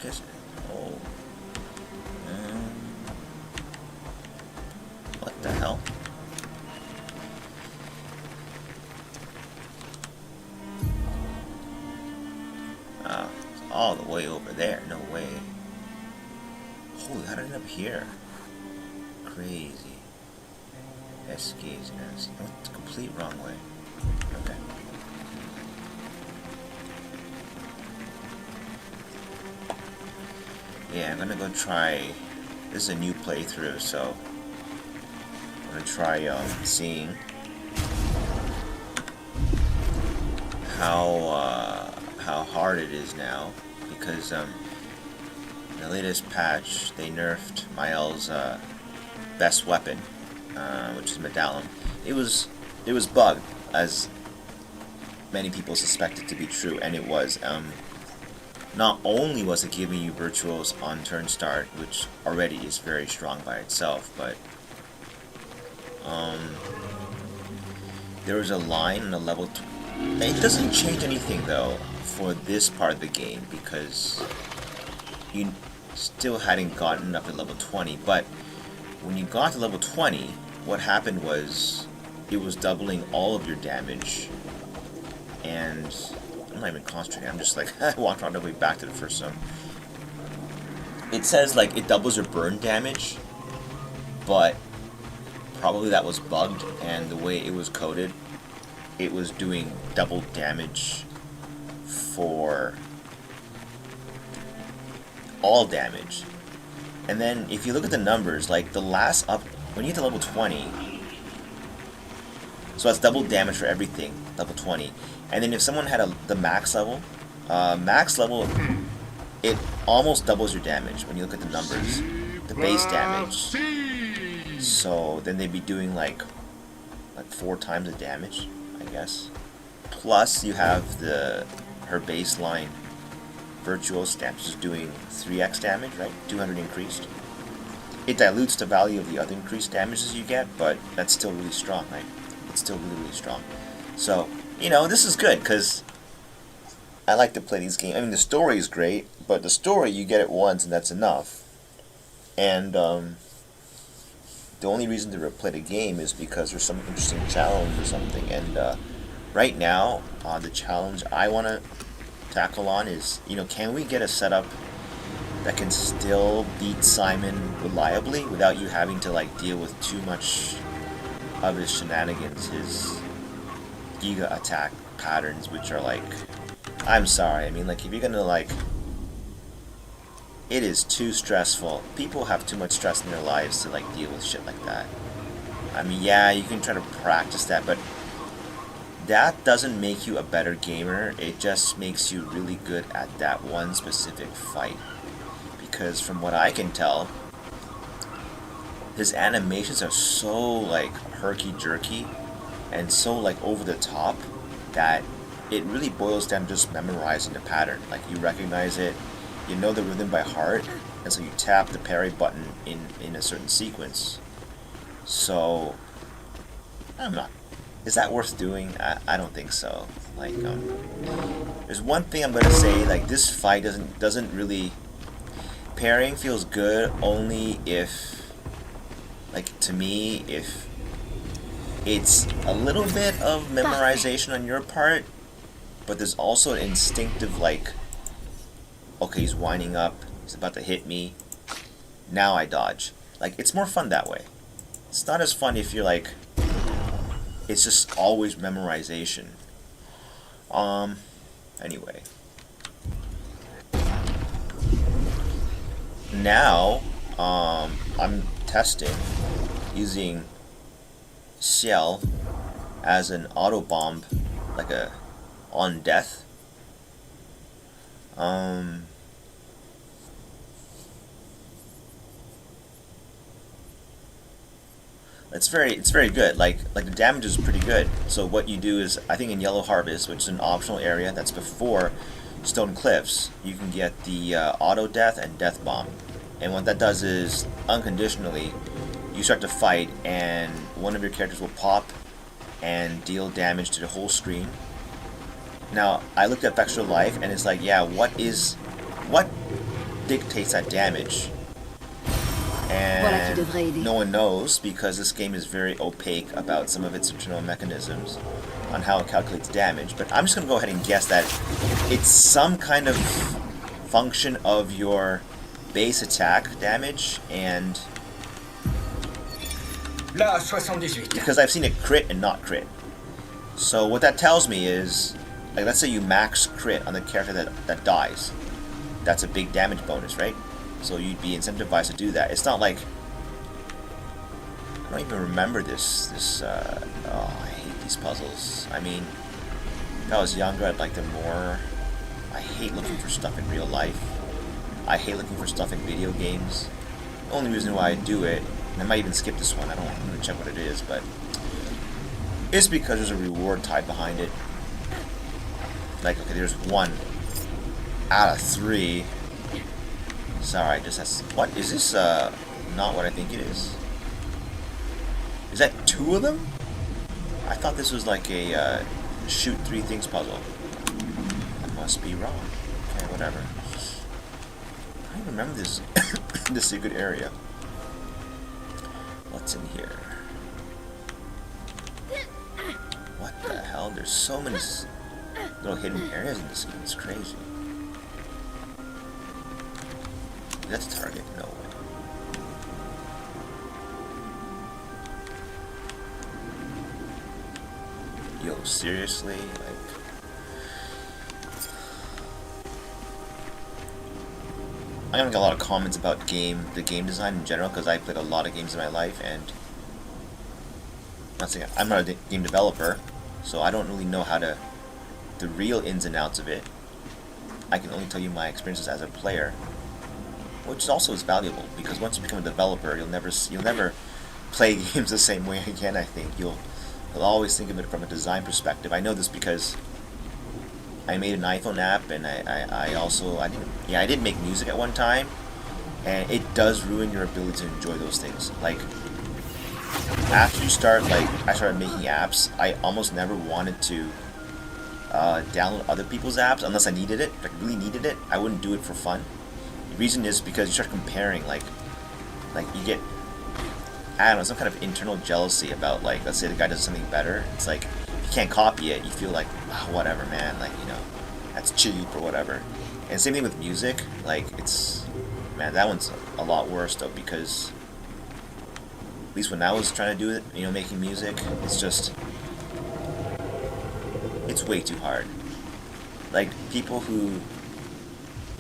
this? Oh. What the hell? It's all the way over there. No way. Holy, how did it end up here? Crazy. SK's nest. I went the complete wrong way. Okay. Yeah, I'm gonna go try. This is a new playthrough, so I'm gonna try seeing how hard it is now, because in the latest patch they nerfed Mael's best weapon, which is Medallum. It was bugged, as many people suspect it to be true, and it was. Not only was it giving you virtuals on turn start, which already is very strong by itself, but there was a line on the level. It doesn't change anything though for this part of the game, because you still hadn't gotten up to level 20. But when you got to level 20, what happened was it was doubling all of your damage, and I'm not even concentrating, I'm just like, I walked all the way back to the first zone. It says like it doubles your burn damage, but probably that was bugged, and the way it was coded, it was doing double damage for all damage. And then if you look at the numbers, like the last up, when you get to level 20, so that's double damage for everything, level 20. And then if someone had the max level, it almost doubles your damage when you look at the numbers, the base damage. So then they'd be doing like 4 times the damage, I guess. Plus you have her baseline virtual stamp, which is doing 3x damage, right? 200 increased. It dilutes the value of the other increased damages you get, but that's still really strong, right? It's still really, really strong. So, you know, this is good, because I like to play these games. I mean, the story is great, but the story, you get it once and that's enough. And the only reason to replay the game is because there's some interesting challenge or something. And right now, the challenge I want to tackle on is, you know, can we get a setup that can still beat Simon reliably without you having to like deal with too much of his shenanigans, his Giga attack patterns, which are like, I'm sorry, I mean, like, if you're gonna like, it is too stressful. People have too much stress in their lives to like deal with shit like that. I mean, yeah, you can try to practice that, but that doesn't make you a better gamer. It just makes you really good at that one specific fight. Because from what I can tell, his animations are so like herky-jerky and so like over the top that it really boils down to just memorizing the pattern. Like, you recognize it, you know the rhythm by heart, and so you tap the parry button in a certain sequence. So I'm not. Is that worth doing? I don't think so. Like, there's one thing I'm gonna say. Like, this fight doesn't really. Parrying feels good only if, like, to me, if it's a little bit of memorization on your part, but there's also an instinctive, like, okay, he's winding up, he's about to hit me, now I dodge. Like, it's more fun that way. It's not as fun if you're like, it's just always memorization. Anyway. Now, I'm testing using Shell as an auto bomb, like a on death. It's very good. Like the damage is pretty good. So what you do is, I think in Yellow Harvest, which is an optional area that's before Stone Cliffs, you can get the auto death and death bomb. And what that does is, unconditionally, you start to fight and one of your characters will pop and deal damage to the whole screen. Now, I looked at Extra Life and it's like, yeah, what dictates that damage. And no one knows because this game is very opaque about some of its internal mechanisms on how it calculates damage. But I'm just going to go ahead and guess that it's some kind of function of your base attack damage, and because I've seen it crit and not crit. So what that tells me is, like, let's say you max crit on the character that dies. That's a big damage bonus, right? So you'd be incentivized to do that. It's not like, I don't even remember this, oh, I hate these puzzles. I mean, if I was younger, I'd like them more. I hate looking for stuff in real life. I hate looking for stuff in video games. The only reason why I do it, and I might even skip this one, I'm gonna check what it is, but it's because there's a reward tied behind it. Like, okay, there's 1 out of 3. Sorry, just has. What is this? Not what I think it is. Is that 2 of them? I thought this was like a shoot 3 things puzzle. I must be wrong. Okay, whatever. I don't remember this. This secret area. What's in here? What the hell? There's so many little hidden areas in this game. It's crazy. That's a target. No way. Yo, seriously? Like, I'm gonna get a lot of comments about the game design in general, because I played a lot of games in my life, and I'm not a game developer, so I don't really know the real ins and outs of it. I can only tell you my experiences as a player, which also is valuable, because once you become a developer, you'll never play games the same way again. I think you'll always think of it from a design perspective. I know this because I made an iPhone app, and I did make music at one time, and it does ruin your ability to enjoy those things. Like, after you start, like, I started making apps, I almost never wanted to download other people's apps unless I needed it, like really needed it. I wouldn't do it for fun. The reason is because you start comparing, like you get, I don't know, some kind of internal jealousy about, like, let's say the guy does something better. It's like, if you can't copy it, you feel like, oh, whatever, man, like, you know, that's cheap or whatever. And same thing with music. Like, it's, man, that one's a lot worse though, because at least when I was trying to do it, you know, making music, it's just, it's way too hard. Like, people who,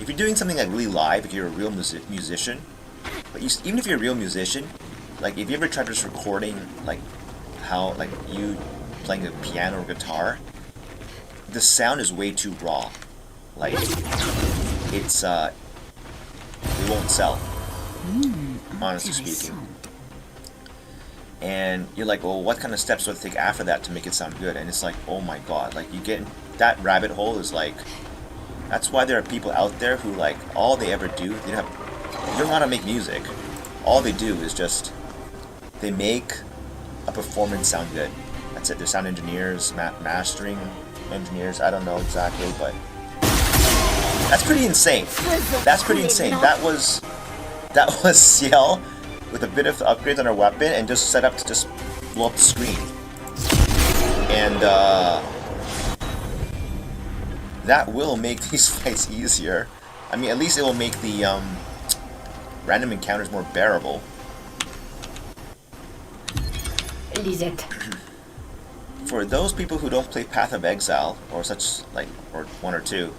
if you're doing something like really live, if you're a real musician, but even if you're a real musician, like, if you ever tried just recording, like, how, like, you playing a piano or guitar, the sound is way too raw. Like, it's, it won't sell, honestly speaking. And you're like, well, what kind of steps do I take after that to make it sound good? And it's like, oh my god, like, you get, that rabbit hole is like, that's why there are people out there who, like, all they ever do, they don't know how to make music. All they do is just, they make a performance sound good. That's it. They're sound engineers, mastering engineers, I don't know exactly, but that's pretty insane. That's pretty insane. That was Ciel with a bit of upgrades on her weapon and just set up to just blow up the screen. And that will make these fights easier. I mean, at least it will make the random encounters more bearable. Lisette. For those people who don't play Path of Exile, or such, like, or 1 or 2,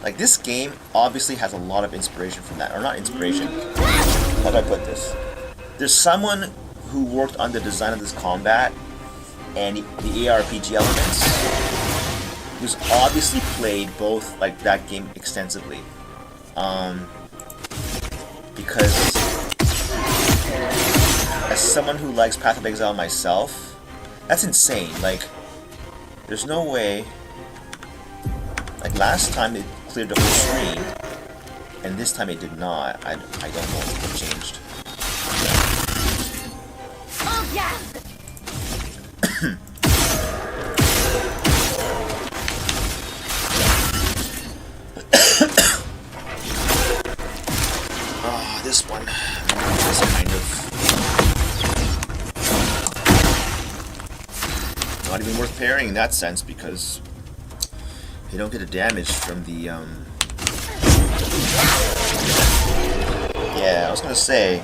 like, this game obviously has a lot of inspiration from that. Or not inspiration, how do I put this? There's someone who worked on the design of this combat and the ARPG elements, who's obviously played both, like, that game extensively. Because as someone who likes Path of Exile myself, that's insane. Like, there's no way. Like, last time it cleared the whole screen, and this time it did not. I don't know what changed. Oh, yeah. this one is kind of not even worth pairing in that sense because you don't get the damage from the yeah, I was gonna say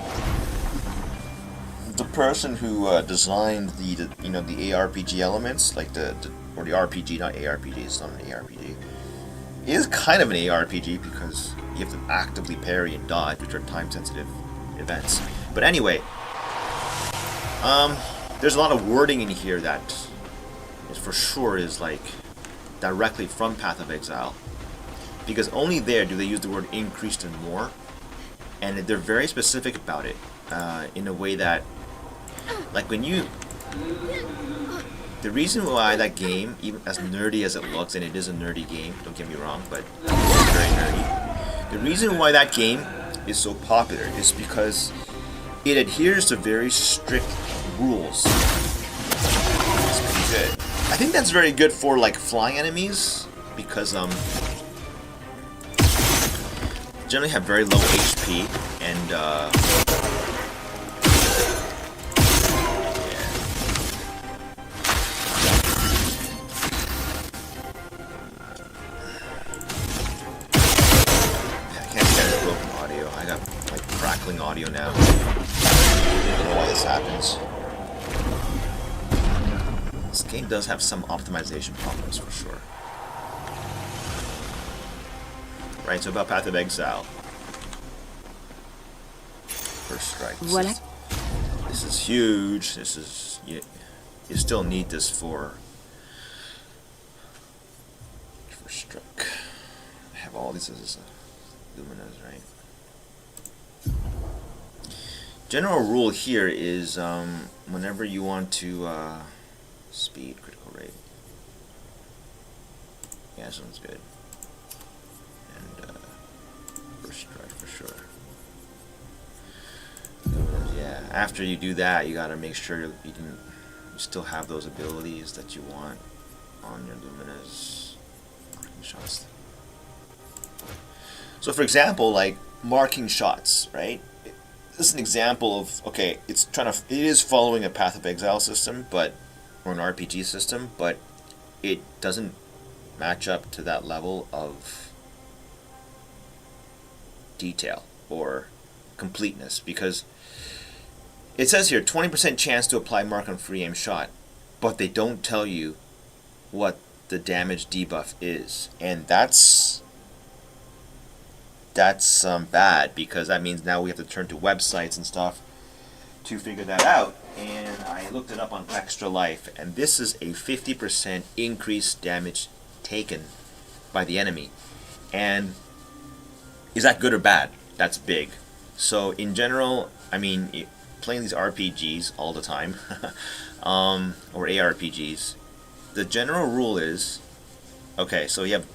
the person who designed the the ARPG elements, like the RPG, not ARPG, it's not an ARPG. It is kind of an ARPG because you have to actively parry and dodge, which are time-sensitive events. But anyway, there's a lot of wording in here that is for sure is like directly from Path of Exile, because only there do they use the word increased and more, and they're very specific about it in a way that, like when you. The reason why that game, even as nerdy as it looks, and it is a nerdy game, don't get me wrong, but it's very nerdy. The reason why that game is so popular is because it adheres to very strict rules. It's pretty good. I think that's very good for like flying enemies because generally have very low HP and audio now. I don't know why this happens. This game does have some optimization problems for sure. Right, so about Path of Exile. First strike. Voilà. This is huge. This is you still need this for first strike. I have all these as luminas, right? General rule here is whenever you want to speed, critical rate. Yeah, this one's good. And first strike for sure. Yeah, after you do that, you gotta make sure you still have those abilities that you want on your luminas shots. So for example, like marking shots, right? This is an example of, okay, it is following a Path of Exile system, or an RPG system, but it doesn't match up to that level of detail or completeness, because it says here 20% chance to apply mark on free aim shot, but they don't tell you what the damage debuff is, and that's bad, because that means now we have to turn to websites and stuff to figure that out. And I looked it up on Extra Life, and this is a 50% increased damage taken by the enemy. And is that good or bad? That's big. So in general, I mean, playing these RPGs all the time, or ARPGs, the general rule is, okay, so you have,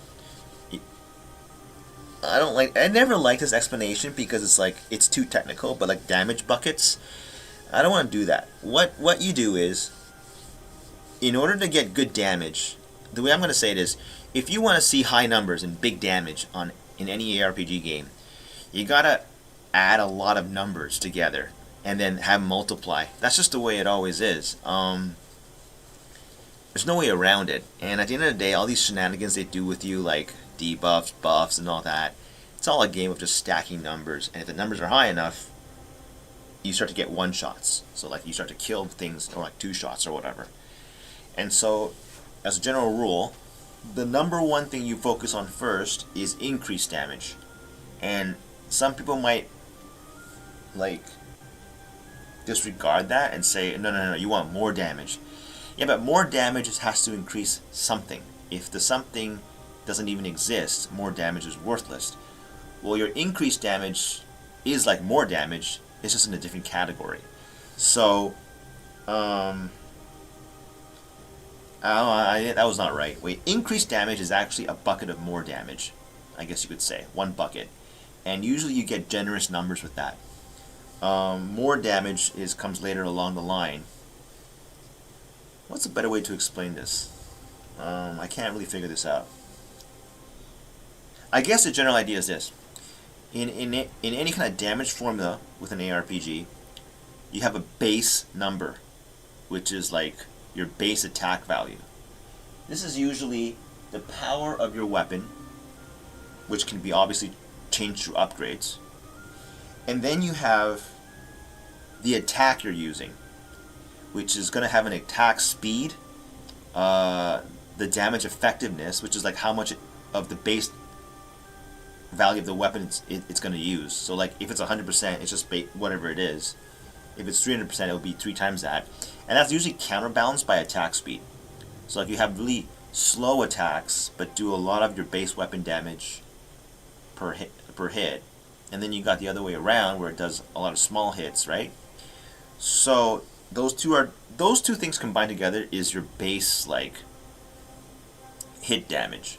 I never liked this explanation because it's like, it's too technical, but like damage buckets, I don't want to do that. What you do is, in order to get good damage, the way I'm going to say it is, if you want to see high numbers and big damage in any ARPG game, you gotta add a lot of numbers together and then have multiply. That's just the way it always is. There's no way around it. And at the end of the day, all these shenanigans they do with you, like debuffs, buffs, and all that, it's all a game of just stacking numbers. And if the numbers are high enough, you start to get one shots. So like you start to kill things, or like 2 shots or whatever. And so, as a general rule, the number one thing you focus on first is increased damage. And some people might like disregard that and say, no, you want more damage. Yeah, but more damage has to increase something. If the something doesn't even exist, more damage is worthless. Well, your increased damage is like more damage, it's just in a different category. So, that was not right. Wait, increased damage is actually a bucket of more damage, I guess you could say. 1 bucket. And usually you get generous numbers with that. More damage comes later along the line. What's a better way to explain this? I can't really figure this out. I guess the general idea is this. in any kind of damage formula with an ARPG, you have a base number, which is like your base attack value. This is usually the power of your weapon, which can be obviously changed through upgrades. And then you have the attack you're using, which is going to have an attack speed, the damage effectiveness, which is like how much of the base value of the weapon it's going to use. So like if it's 100%, it's just whatever it is. If it's 300%, it'll be 3 times that. And that's usually counterbalanced by attack speed. So if you have really slow attacks, but do a lot of your base weapon damage per hit, and then you got the other way around where it does a lot of small hits, right? So those two things combined together is your base like hit damage.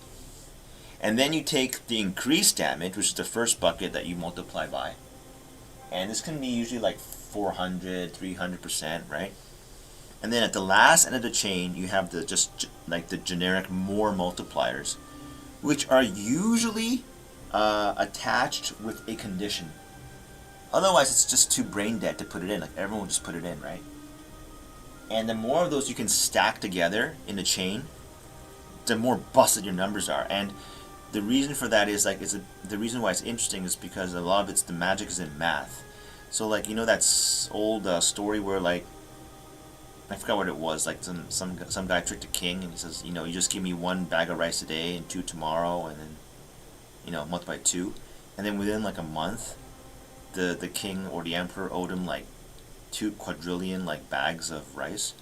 And then you take the increased damage, which is the first bucket that you multiply by. And this can be usually like 400, 300%, right? And then at the last end of the chain, you have the just like the generic more multipliers, which are usually attached with a condition. Otherwise, it's just too brain dead to put it in. Like everyone will just put it in, right? And the more of those you can stack together in the chain, the more busted your numbers are. And the reason for that is like the reason why it's interesting is because a lot of the magic is in math. So like you know that old story where like I forgot what it was, like some guy tricked a king and he says, you know, you just give me 1 bag of rice today and 2 tomorrow, and then you know multiply 2, and then within like a month the king or the emperor owed him like 2 quadrillion like bags of rice.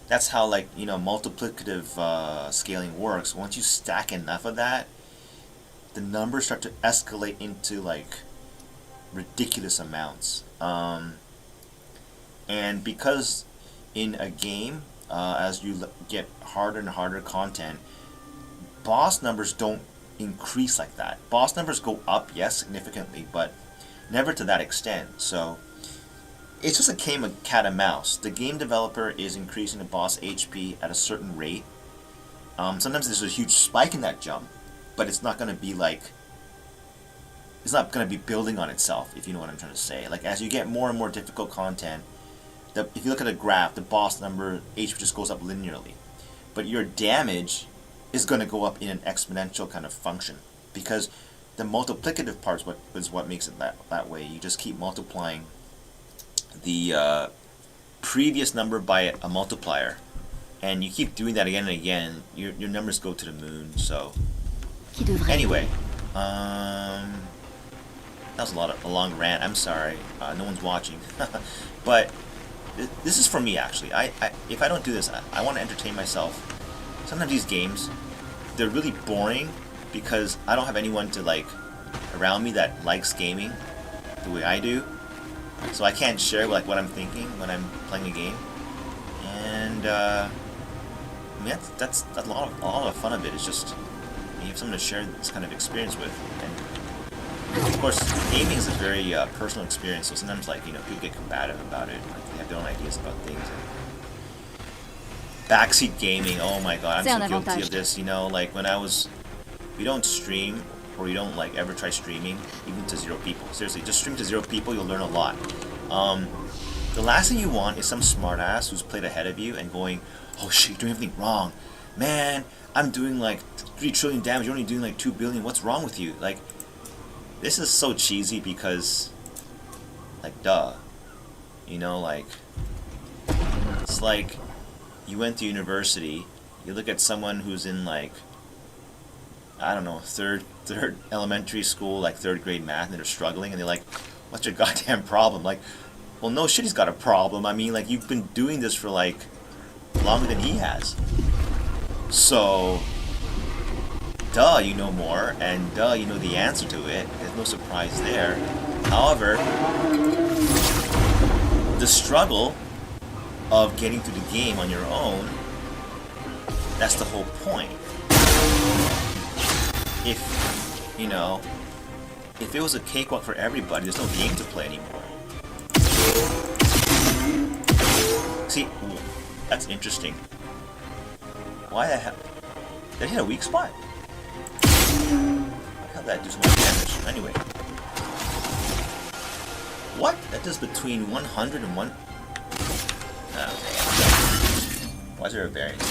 That's how like you know multiplicative scaling works. Once you stack enough of that, the numbers start to escalate into like ridiculous amounts. And because in a game, as you get harder and harder content, boss numbers don't increase like that. Boss numbers go up, yes, significantly, but never to that extent. So it's just a game of cat and mouse. The game developer is increasing the boss HP at a certain rate. Sometimes there's a huge spike in that jump, but it's not going to be like, it's not going to be building on itself, if you know what I'm trying to say. Like as you get more and more difficult content, if you look at a graph, the boss number HP just goes up linearly, but your damage is going to go up in an exponential kind of function, because the multiplicative part is what makes it that way. You just keep multiplying the previous number by a multiplier, and you keep doing that again and again. Your numbers go to the moon. So anyway, that was a long rant. I'm sorry, no one's watching, but this is for me actually. If I don't do this, I want to entertain myself. Sometimes these games, they're really boring because I don't have anyone to like around me that likes gaming the way I do. So I can't share like what I'm thinking when I'm playing a game. And I mean that's a lot of fun of it. It's just you have someone to share this kind of experience with. And of course, gaming is a very personal experience. So sometimes like you know people get combative about it. Like, they have their own ideas about things. Backseat gaming. Oh my god, I'm so guilty of this. You know, like when you don't stream, or you don't like ever try streaming, even to 0 people. Seriously, just stream to 0 people, you'll learn a lot. The last thing you want is some smartass who's played ahead of you and going, oh shit, you're doing everything wrong. Man, I'm doing like 3 trillion damage, you're only doing like 2 billion, what's wrong with you? Like, this is so cheesy because, like, duh. You know, like, it's like you went to university, you look at someone who's in like, I don't know, third elementary school, like 3rd grade math, and they're struggling, and they're like, what's your goddamn problem? Like, well, no shit, he's got a problem. I mean, like, you've been doing this for like longer than he has. So, duh, you know more, and duh, you know the answer to it. There's no surprise there. However, the struggle of getting through the game on your own, that's the whole point. If, you know, if it was a cakewalk for everybody, there's no game to play anymore. See, that's interesting. Why the hell? Did I hit a weak spot? Why the hell did I do so much damage? Anyway. What? That does between 100 and 1... Why is there a variance?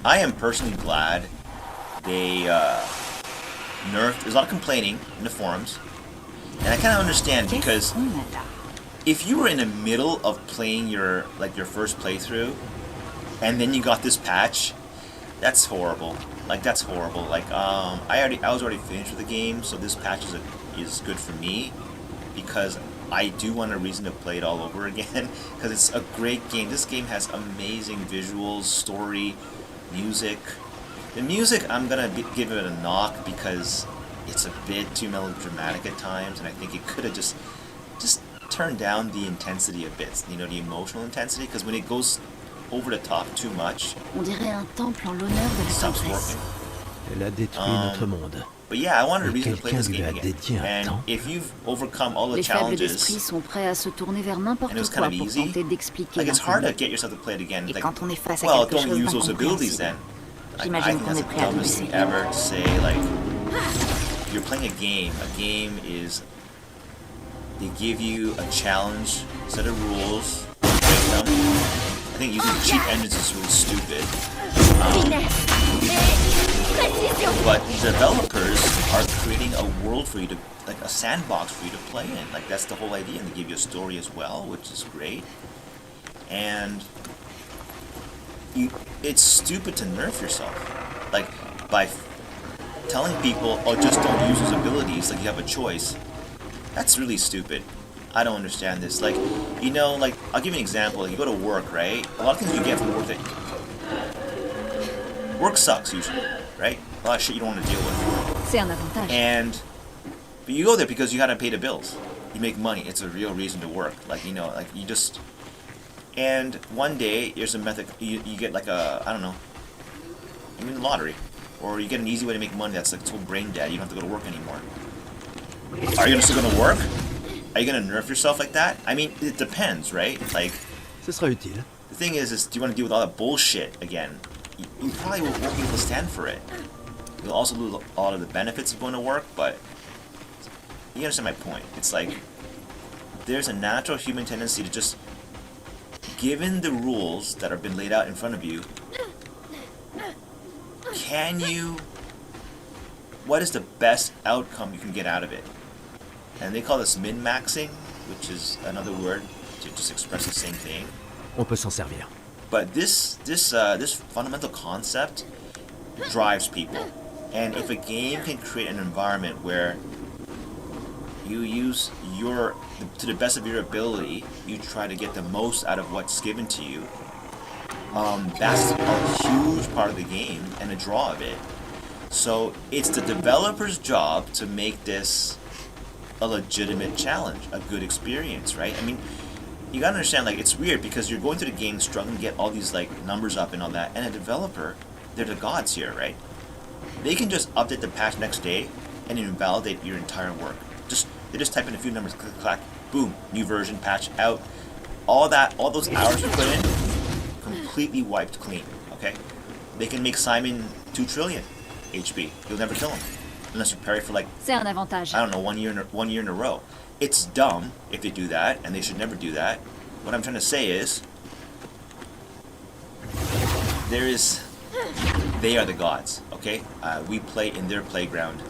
I am personally glad they nerfed. There's a lot of complaining in the forums, and I kind of understand because if you were in the middle of playing your first playthrough, and then you got this patch, that's horrible. Like that's horrible. Like I was already finished with the game, so this patch is good for me because I do want a reason to play it all over again because it's a great game. This game has amazing visuals, story, music. The music, I'm gonna give it a knock because it's a bit too melodramatic at times, and I think it could have just turned down the intensity a bit. You know, the emotional intensity, because when it goes over the top too much, it stops working. Elle a détruit notre monde. But yeah, I wanted a reason to play this game again. And if you've overcome all the challenges, sont prêts à se tourner vers n'importe and it was quoi kind of pour easy, tenter d'expliquer like it's hard to get yourself to play it again. Et Like, quand on est face à well, quelque don't chose use those abilities then. Like, I J'imagine think qu'on that's est the prêt à tout dumbest thing laisser. ever to say. Like, you're playing a game. A game is, they give you a challenge, set of rules, break them. I think using cheap engines is really stupid. But developers are creating a world for you to, like a sandbox for you to play in. Like that's the whole idea, and they give you a story as well, which is great. And it's stupid to nerf yourself, like by telling people, "Oh, just don't use those abilities." Like you have a choice. That's really stupid. I don't understand this. Like, you know, like I'll give you an example. Like, you go to work, right? A lot of things you get from work that work sucks usually, right? A lot of shit you don't want to deal with. C'est un avantage. But you go there because you gotta pay the bills. You make money. It's a real reason to work. Like, you know, like you just. And one day there's a method. You get like a, I don't know. You win the lottery, or you get an easy way to make money that's like so brain dead. You don't have to go to work anymore. Are you still gonna work? Are you gonna nerf yourself like that? I mean, it depends, right? Like, Ce sera utile. the thing is do you want to deal with all that bullshit again? You probably won't be able to stand for it. You'll also lose a lot of the benefits of going to work, but you understand my point. It's like, there's a natural human tendency to just, given the rules that have been laid out in front of you, what is the best outcome you can get out of it? And they call this min-maxing, which is another word to just express the same thing. On peut s'en servir. But this fundamental concept drives people. And if a game can create an environment where you use to the best of your ability, you try to get the most out of what's given to you, that's a huge part of the game and a draw of it. So it's the developer's job to make this a legitimate challenge, a good experience, right? I mean, you gotta understand, like, it's weird because you're going through the game struggling to get all these, like, numbers up and all that, and a developer, they're the gods here, right? They can just update the patch next day and invalidate your entire work. They just type in a few numbers, click, clack, boom, new version, patch out. All those hours you put in, completely wiped clean, okay? They can make Simon 2 trillion HP. You'll never kill him. Unless you parry for like, C'est un avantage. I don't know, one year in a row. It's dumb if they do that, and they should never do that. What I'm trying to say is, they are the gods, okay? We play in their playground.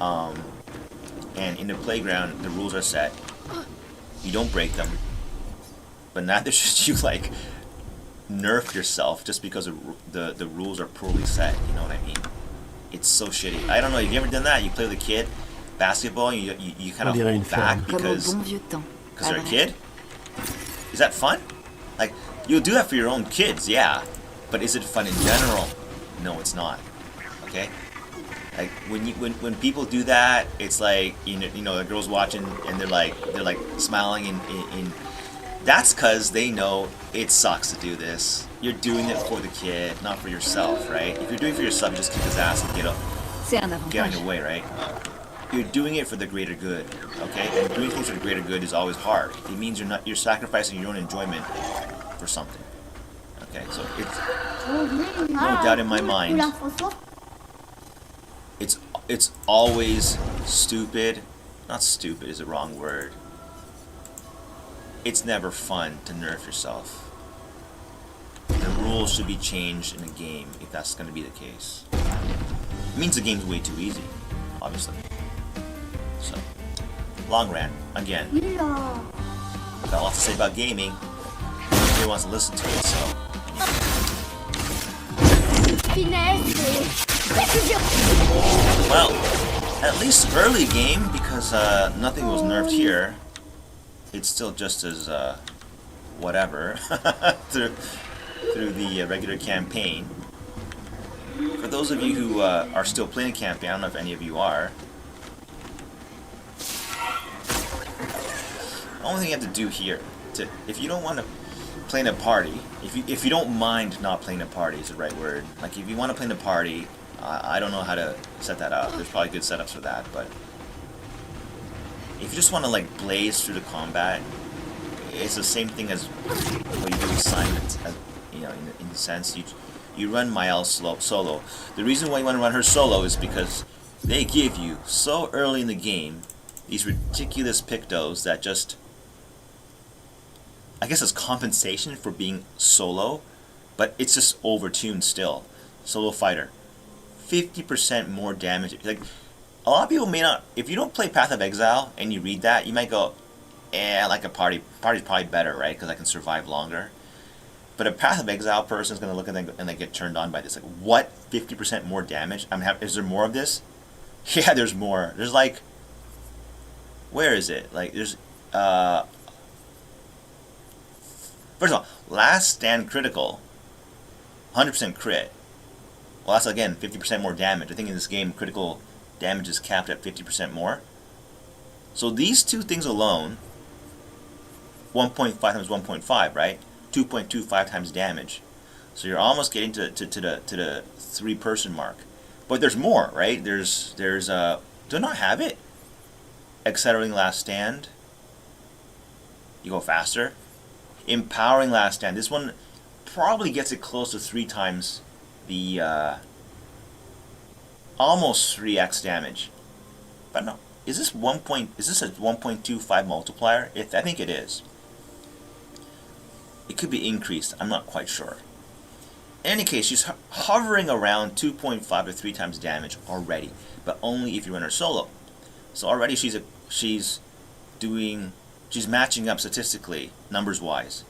And in the playground, the rules are set. You don't break them. But neither should you, like, nerf yourself just because the rules are poorly set, you know what I mean? It's so shitty. I don't know, have you ever done that? You play with a kid, basketball, and you kind of hold back because they're a kid? Is that fun? Like, you'll do that for your own kids, yeah. But is it fun in general? No, it's not. Okay? Like, when people do that, it's like, you know, the girls watching and they're like smiling and that's because they know it sucks to do this. You're doing it for the kid, not for yourself, right? If you're doing it for yourself, you just kick his ass and get on your way, right? You're doing it for the greater good, okay? And doing things for the greater good is always hard. It means you're sacrificing your own enjoyment for something, Okay, so it's no doubt in my mind. It's always stupid. Not stupid is the wrong word. It's never fun to nerf yourself. The rules should be changed in a game if that's going to be the case. It means the game's way too easy, obviously. So, long rant again. Got a lot to say about gaming. Nobody wants to listen to it, so. Well, at least early game, because nothing was nerfed here. It's still just as whatever through the regular campaign. For those of you who are still playing the campaign, I don't know if any of you are. The only thing you have to do here, if you don't want to play in a party, if you don't mind not playing a party is the right word. Like if you want to play in a party, I don't know how to set that up. There's probably good setups for that, but if you just want to like blaze through the combat, it's the same thing as what you do with Simon. You know, in the sense you run Mael solo. The reason why you want to run her solo is because they give you so early in the game these ridiculous pictos that just, I guess it's compensation for being solo, but it's just overtuned still. Solo fighter, 50% more damage. Like a lot of people may not. If you don't play Path of Exile and you read that, you might go, I like a party. Party's probably better, right? Because I can survive longer. But a Path of Exile person is going to look at them and they get turned on by this. Like, what? 50% more damage? Is there more of this? Yeah, there's more. There's like, where is it? Like, there's, first of all, Last Stand critical, 100% crit. Well, that's again 50% more damage. I think in this game, critical damage is capped at 50% more. So these two things alone, 1.5 times 1.5, right? 2.25 times damage. So you're almost getting to the 3-person mark. But there's more, right? There's do not have it? Accelerating Last Stand. You go faster. Empowering Last Stand. This one probably gets it close to 3 times the almost 3x damage. But no, is this a 1.25 multiplier? I think it is. It could be increased. I'm not quite sure. In any case, she's hovering around 2.5 to 3 times damage already, but only if you run her solo. So already she's matching up statistically, numbers wise,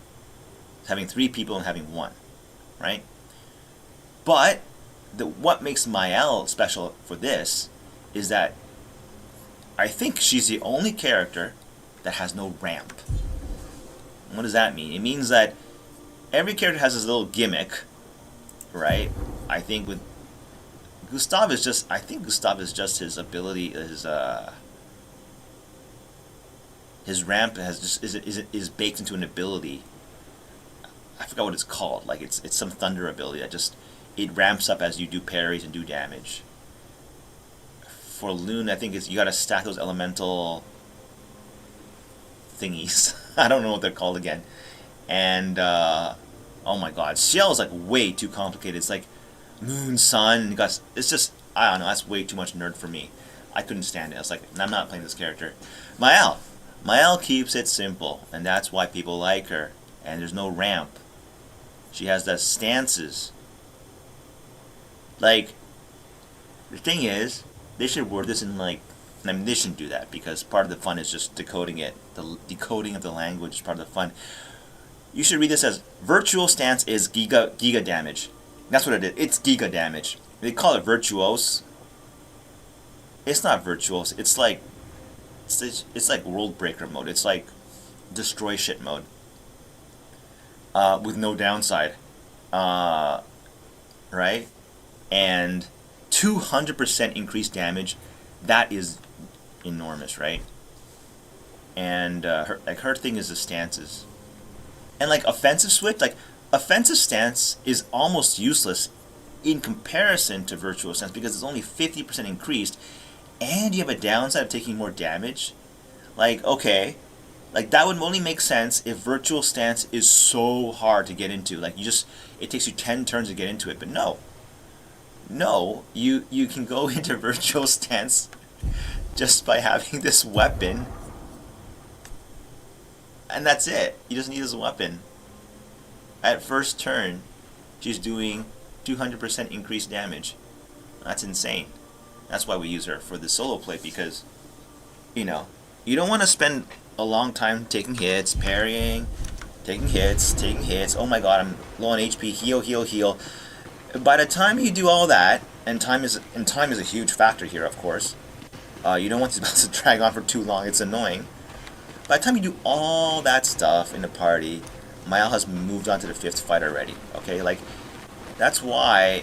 having 3 people and having 1, right? But what makes Mael special for this is that I think she's the only character that has no ramp. What does that mean? It means that every character has this little gimmick, right? I think with Gustav is just his ability, his ramp is baked into an ability. I forgot what it's called. Like it's some thunder ability that just it ramps up as you do parries and do damage. For Loon, I think you got to stack those elemental thingies. I don't know what they're called again. And oh my god, Shell is like way too complicated. It's like moon, sun. It's just, I don't know. That's way too much nerd for me. I couldn't stand it. I was like, I'm not playing this character. Mael keeps it simple, and that's why people like her. And there's no ramp. She has the stances. Like, the thing is, they should word this in like, I mean, they shouldn't do that because part of the fun is just decoding it. The decoding of the language is part of the fun. You should read this as virtual stance is giga damage. That's what it is. It's giga damage. They call it virtuose. It's not virtuose. It's like world breaker mode. It's like destroy shit mode. With no downside. Right? And 200% increased damage. That is enormous, right? And her thing is the stances. And like offensive switch, like offensive stance is almost useless in comparison to virtual stance because it's only 50% increased, and you have a downside of taking more damage. Like, okay, Like, that would only make sense if virtual stance is so hard to get into. Like, it takes you 10 turns to get into it. But no. No, you can go into virtual stance just by having this weapon. And that's it. You just need this weapon. At first turn, she's doing 200% increased damage. That's insane. That's why we use her for the solo play, because, you don't want to spend a long time taking hits, parrying, taking hits. Oh my god, I'm low on HP. Heal. By the time you do all that, and time is a huge factor here, of course. You don't want these battles to drag on for too long. It's annoying. By the time you do all that stuff in the party, Mayal has moved on to the 5th fight already. Okay, like, that's why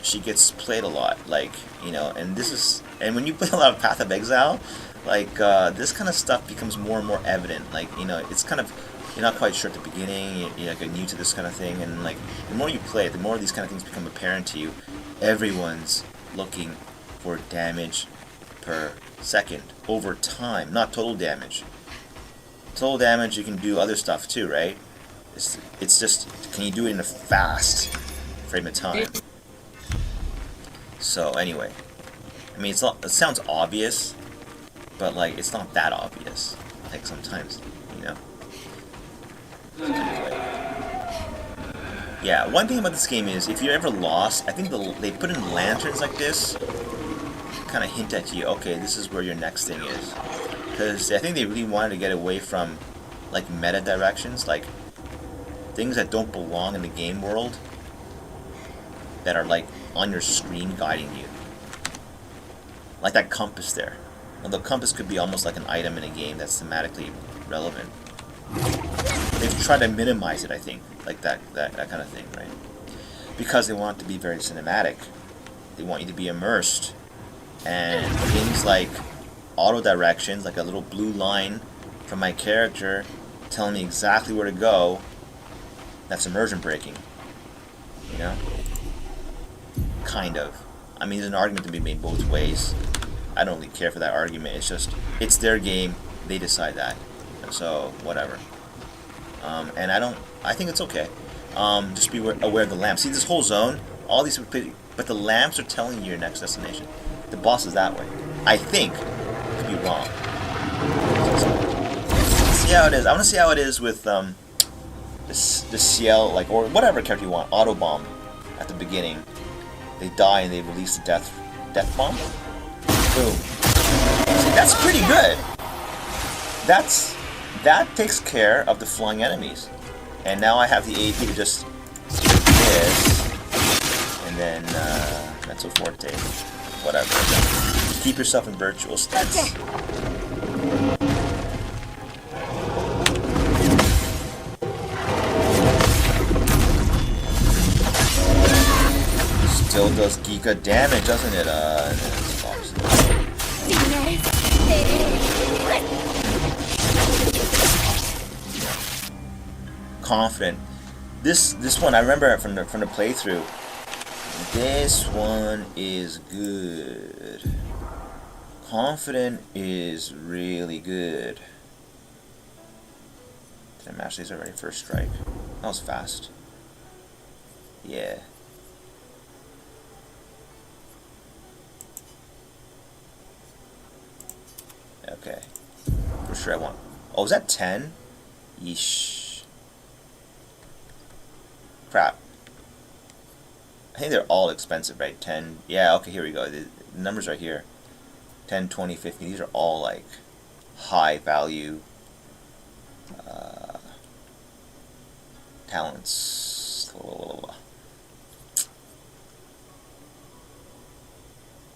she gets played a lot. Like, and when you play a lot of Path of Exile, like, this kind of stuff becomes more and more evident. Like, it's kind of, you're not quite sure at the beginning, you're like new to this kind of thing, and like, the more you play it, the more these kind of things become apparent to you. Everyone's looking for damage per second over time, not total damage. Total damage, you can do other stuff too, right? It's just, can you do it in a fast frame of time? So anyway, I mean, it sounds obvious, but like, it's not that obvious. Like, sometimes, So anyway. Yeah, one thing about this game is, if you're ever lost, I think they put in lanterns like this, kind of hint at you, okay, this is where your next thing is. Because I think they really wanted to get away from, like, meta directions, like, things that don't belong in the game world, that are, like, on your screen guiding you. Like that compass there. Well, the compass could be almost like an item in a game that's thematically relevant. They've tried to minimize it, I think, like that kind of thing, right? Because they want it to be very cinematic. They want you to be immersed. And things like auto directions, like a little blue line from my character telling me exactly where to go, that's immersion breaking. Kind of. I mean, there's an argument to be made both ways. I don't really care for that argument. It's just, it's their game. They decide that. So, whatever. And I think it's okay. Just be aware of the lamps. See, this whole zone, all these, but the lamps are telling you your next destination. The boss is that way. I think. Could be wrong. See how it is. I want to see how it is with the CL, like, or whatever character you want. Auto bomb at the beginning. They die and they release the death bomb. Boom. See, that's pretty good. That takes care of the flying enemies. And now I have the AP to just do this, and then Mezzo Forte, whatever. Keep yourself in virtual stance. Still does Giga damage, doesn't it? Confident. This one I remember from the playthrough. This one is good. Confident is really good. Did I match these already? First strike. That was fast. Yeah. Okay. For sure I want. Oh, is that 10? Yeesh. Crap. I think they're all expensive, right? 10. Yeah, okay, here we go. The numbers are here. 10, 20, 50. These are all like high value talents.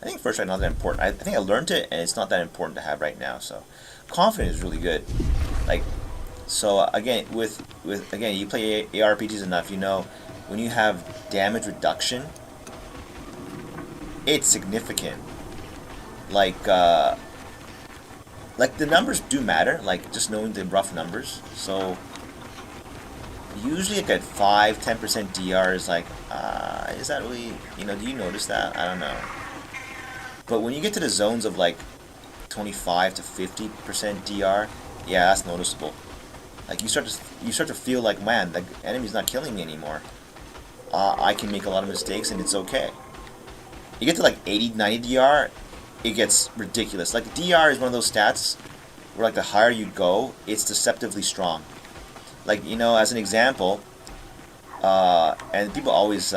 I think first right not that important. I think I learned it and it's not that important to have right now. So confidence is really good. Like, so again, with again, you play ARPGs enough, you know when you have damage reduction, it's significant. Like the numbers do matter, like just knowing the rough numbers. So usually like at 5-10% DR is like, is that really, do you notice that? I don't know. But when you get to the zones of like 25 to 50% DR, Yeah, that's noticeable. Like you start to feel like, man, the enemy's not killing me anymore. I can make a lot of mistakes and it's okay. You get to like 80, 90 DR, it gets ridiculous. Like DR is one of those stats where like the higher you go, it's deceptively strong. Like, you know, as an example, and people always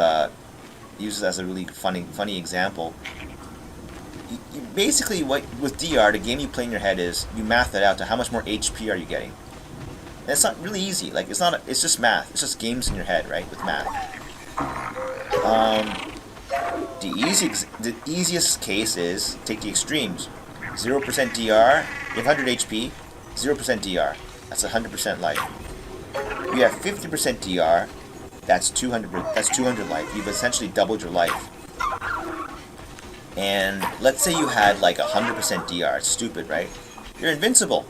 use it as a really funny example. You basically, what with DR, the game you play in your head is you math it out to how much more HP are you getting. And it's not really easy. Like it's just math. It's just games in your head, right? With math. The easiest case is take the extremes. 0% DR, you have 100 HP, 0% DR. That's 100% life. You have 50% DR, that's 200 life. You've essentially doubled your life. And let's say you had like 100% DR. It's stupid, right? You're invincible.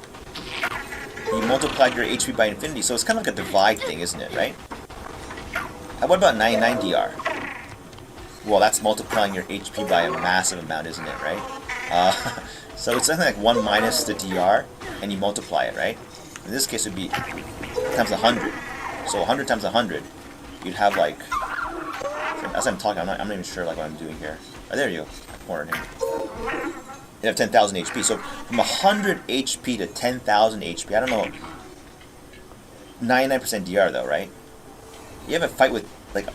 You multiplied your HP by infinity, so it's kind of like a divide thing, isn't it, right? What about 99 DR? Well, that's multiplying your HP by a massive amount, isn't it, right? So it's something like 1 minus the DR, and you multiply it, right? In this case, it would be times 100. So 100 times 100, you'd have like... As I'm talking, I'm not even sure like what I'm doing here. Oh, there you go. I cornered him. You have 10,000 HP. So from 100 HP to 10,000 HP, I don't know... 99% DR though, right? You have a fight with like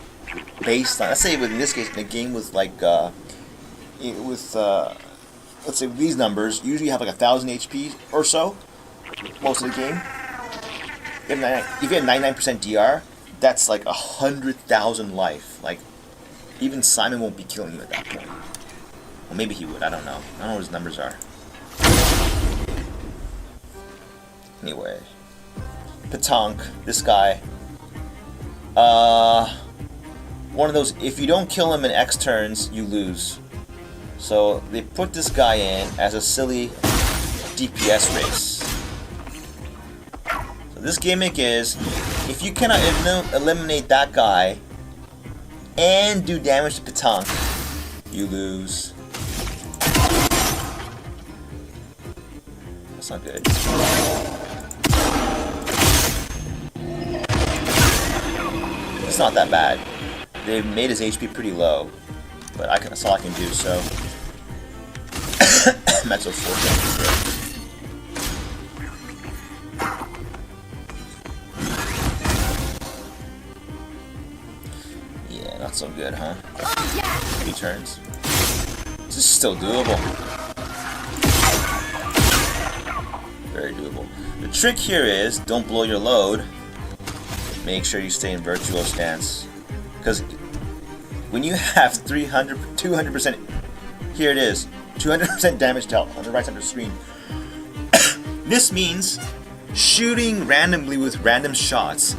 baseline. Let's say in this case, the game was like let's say these numbers usually have like 1,000 HP or so most of the game. If you have 99% DR, that's like 100,000 life. Like even Simon won't be killing you at that point. Well, maybe he would. I don't know. I don't know what his numbers are. Anyway, Petanque, this guy. One of those, if you don't kill him in X turns, you lose. So they put this guy in as a silly DPS race. So this gimmick is, if you cannot eliminate that guy and do damage to Petanque, you lose. That's not good. It's not that bad. They made his HP pretty low, but that's all I can do, so... Metso 4. Yeah, not so good, huh? 3 turns. This is still doable. Very doable. The trick here is, don't blow your load. Make sure you stay in virtual stance. Because when you have 200%, here it is, 200% damage dealt on the right side of the screen. This means shooting randomly with random shots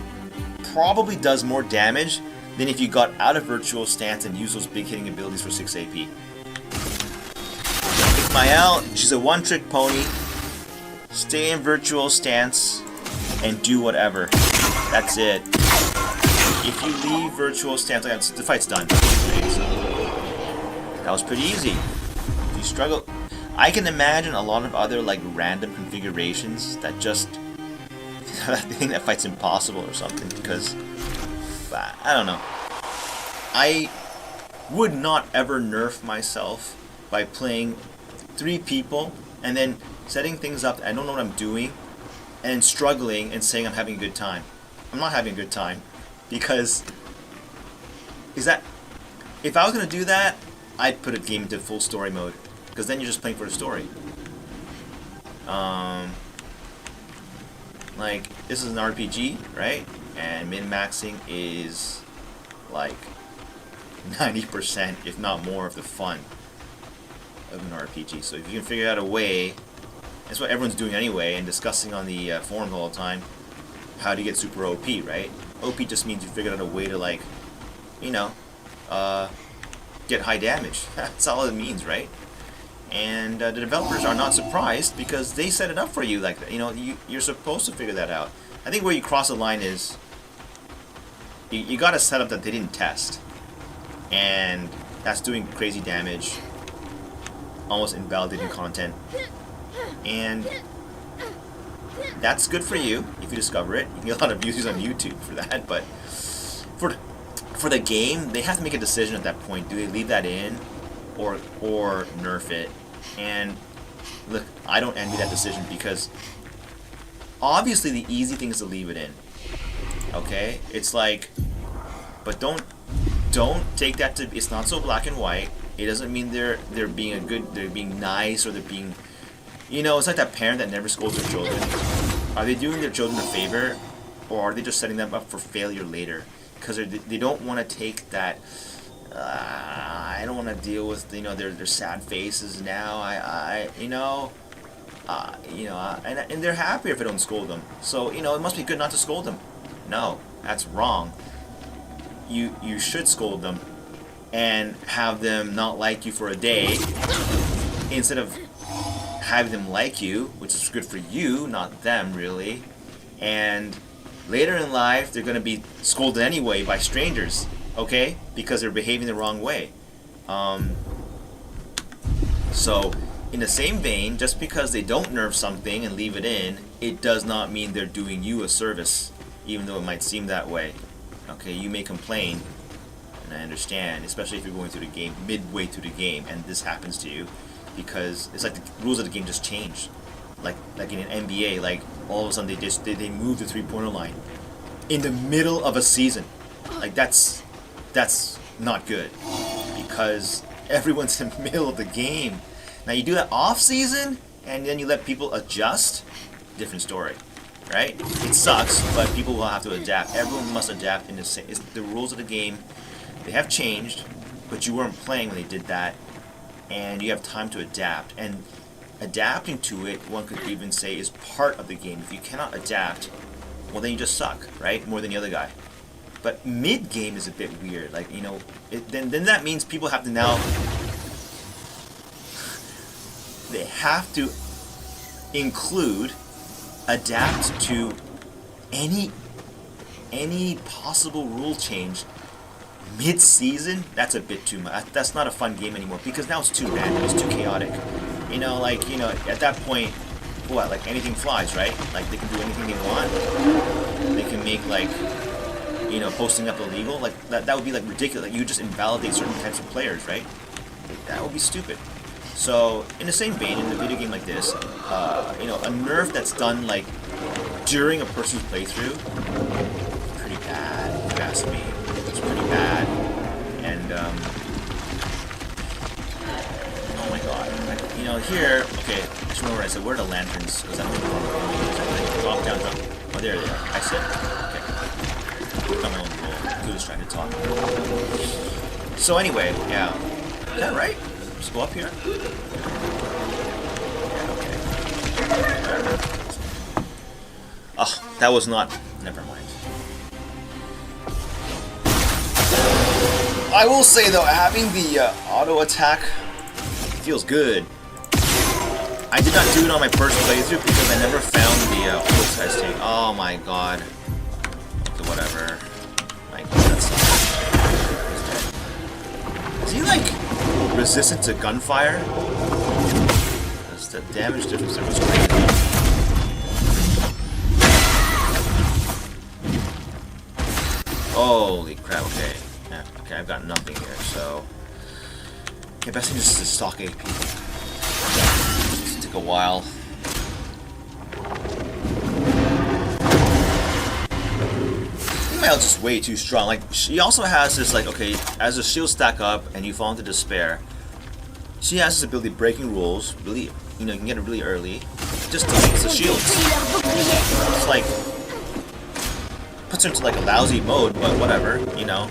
probably does more damage than if you got out of virtual stance and used those big hitting abilities for 6 AP. Mael, she's a one-trick pony. Stay in virtual stance and do whatever. That's it. If you leave virtual stance, the fight's done. That was pretty easy. If you struggle, I can imagine a lot of other like random configurations that just I think that fight's impossible or something because I don't know. I would not ever nerf myself by playing 3 people and then setting things up that I don't know what I'm doing and struggling and saying I'm having a good time. I'm not having a good time because if I was gonna do that, I'd put a game into full story mode because then you're just playing for the story. Like this is an RPG, right? And min-maxing is like 90%, if not more, of the fun of an RPG. So if you can figure out a way, that's what everyone's doing anyway and discussing on the forums all the time. How do you get super OP, right? OP just means you figured out a way to, like, you know, get high damage. That's all it means, right? And the developers are not surprised because they set it up for you like that. You know, you're supposed to figure that out. I think where you cross the line is you got a setup that they didn't test. And that's doing crazy damage, almost invalidating content. And that's good for you if you discover it. You can get a lot of views on YouTube for that, but for the game, they have to make a decision at that point. Do they leave that in or nerf it? And look, I don't envy that decision because obviously the easy thing is to leave it in. Okay? It's like, but don't take that to, it's not so black and white. It doesn't mean they're being nice or they're being, you know, it's like that parent that never scolds their children. Are they doing their children a favor, or are they just setting them up for failure later? Because they don't want to take that, I don't want to deal with, you know, their sad faces now, and they're happy if I don't scold them. So, you know, it must be good not to scold them. No, that's wrong. You should scold them and have them not like you for a day instead of having them like you, which is good for you, not them, really. And later in life, they're going to be scolded anyway by strangers, okay? Because they're behaving the wrong way. So, in the same vein, just because they don't nerf something and leave it in, it does not mean they're doing you a service, even though it might seem that way. Okay, you may complain, and I understand, especially if you're going through the game, midway through the game, and this happens to you, because it's like the rules of the game just changed. Like in an NBA, like all of a sudden they move the 3-pointer line in the middle of a season. Like that's not good, because everyone's in the middle of the game. Now you do that off season, and then you let people adjust. Different story, right? It sucks, but people will have to adapt. Everyone must adapt in the same. It's the rules of the game. They have changed, but you weren't playing when they did that, and you have time to adapt. And adapting to it, one could even say, is part of the game. If you cannot adapt, well, then you just suck, right? More than the other guy. But mid-game is a bit weird. Like, you know, then that means people have to now... they have to include, adapt to any possible rule change mid-season. That's a bit too much. That's not a fun game anymore, because now it's too random, it's too chaotic. You know, like, you know, at that point, what, like anything flies, right? Like they can do anything they want. They can make, like, you know, posting up illegal. Like that would be like ridiculous. Like, you just invalidate certain types of players, right? That would be stupid. So in the same vein, in a video game like this, you know, a nerf that's done like during a person's playthrough, pretty bad, if you ask me. It's pretty bad. And oh my god, you know, here, okay, I just remember I said, where are the lanterns? Because I don't know. Drop down, drop. Oh, there they are. I said, okay. I'm on the roll. Too distracted talking. So anyway, yeah. Is that right? Just go up here. Yeah, okay. Oh, that was not. Never mind. I will say though, having the auto attack feels good. I did not do it on my first playthrough because I never found the auto testing. Oh my god. Okay, whatever. My god, that sucks. Is he like resistant to gunfire? Because the damage difference there was crazy. Holy crap, okay. Yeah, okay, I've got nothing here, so... Okay, best thing is to stock AP. This took a while. Email's just way too strong. Like, she also has this, like, okay, as the shields stack up and you fall into despair, she has this ability, breaking rules, really, you know, you can get it really early. Just deletes the shields. It's like... puts her into like a lousy mode, but whatever, you know.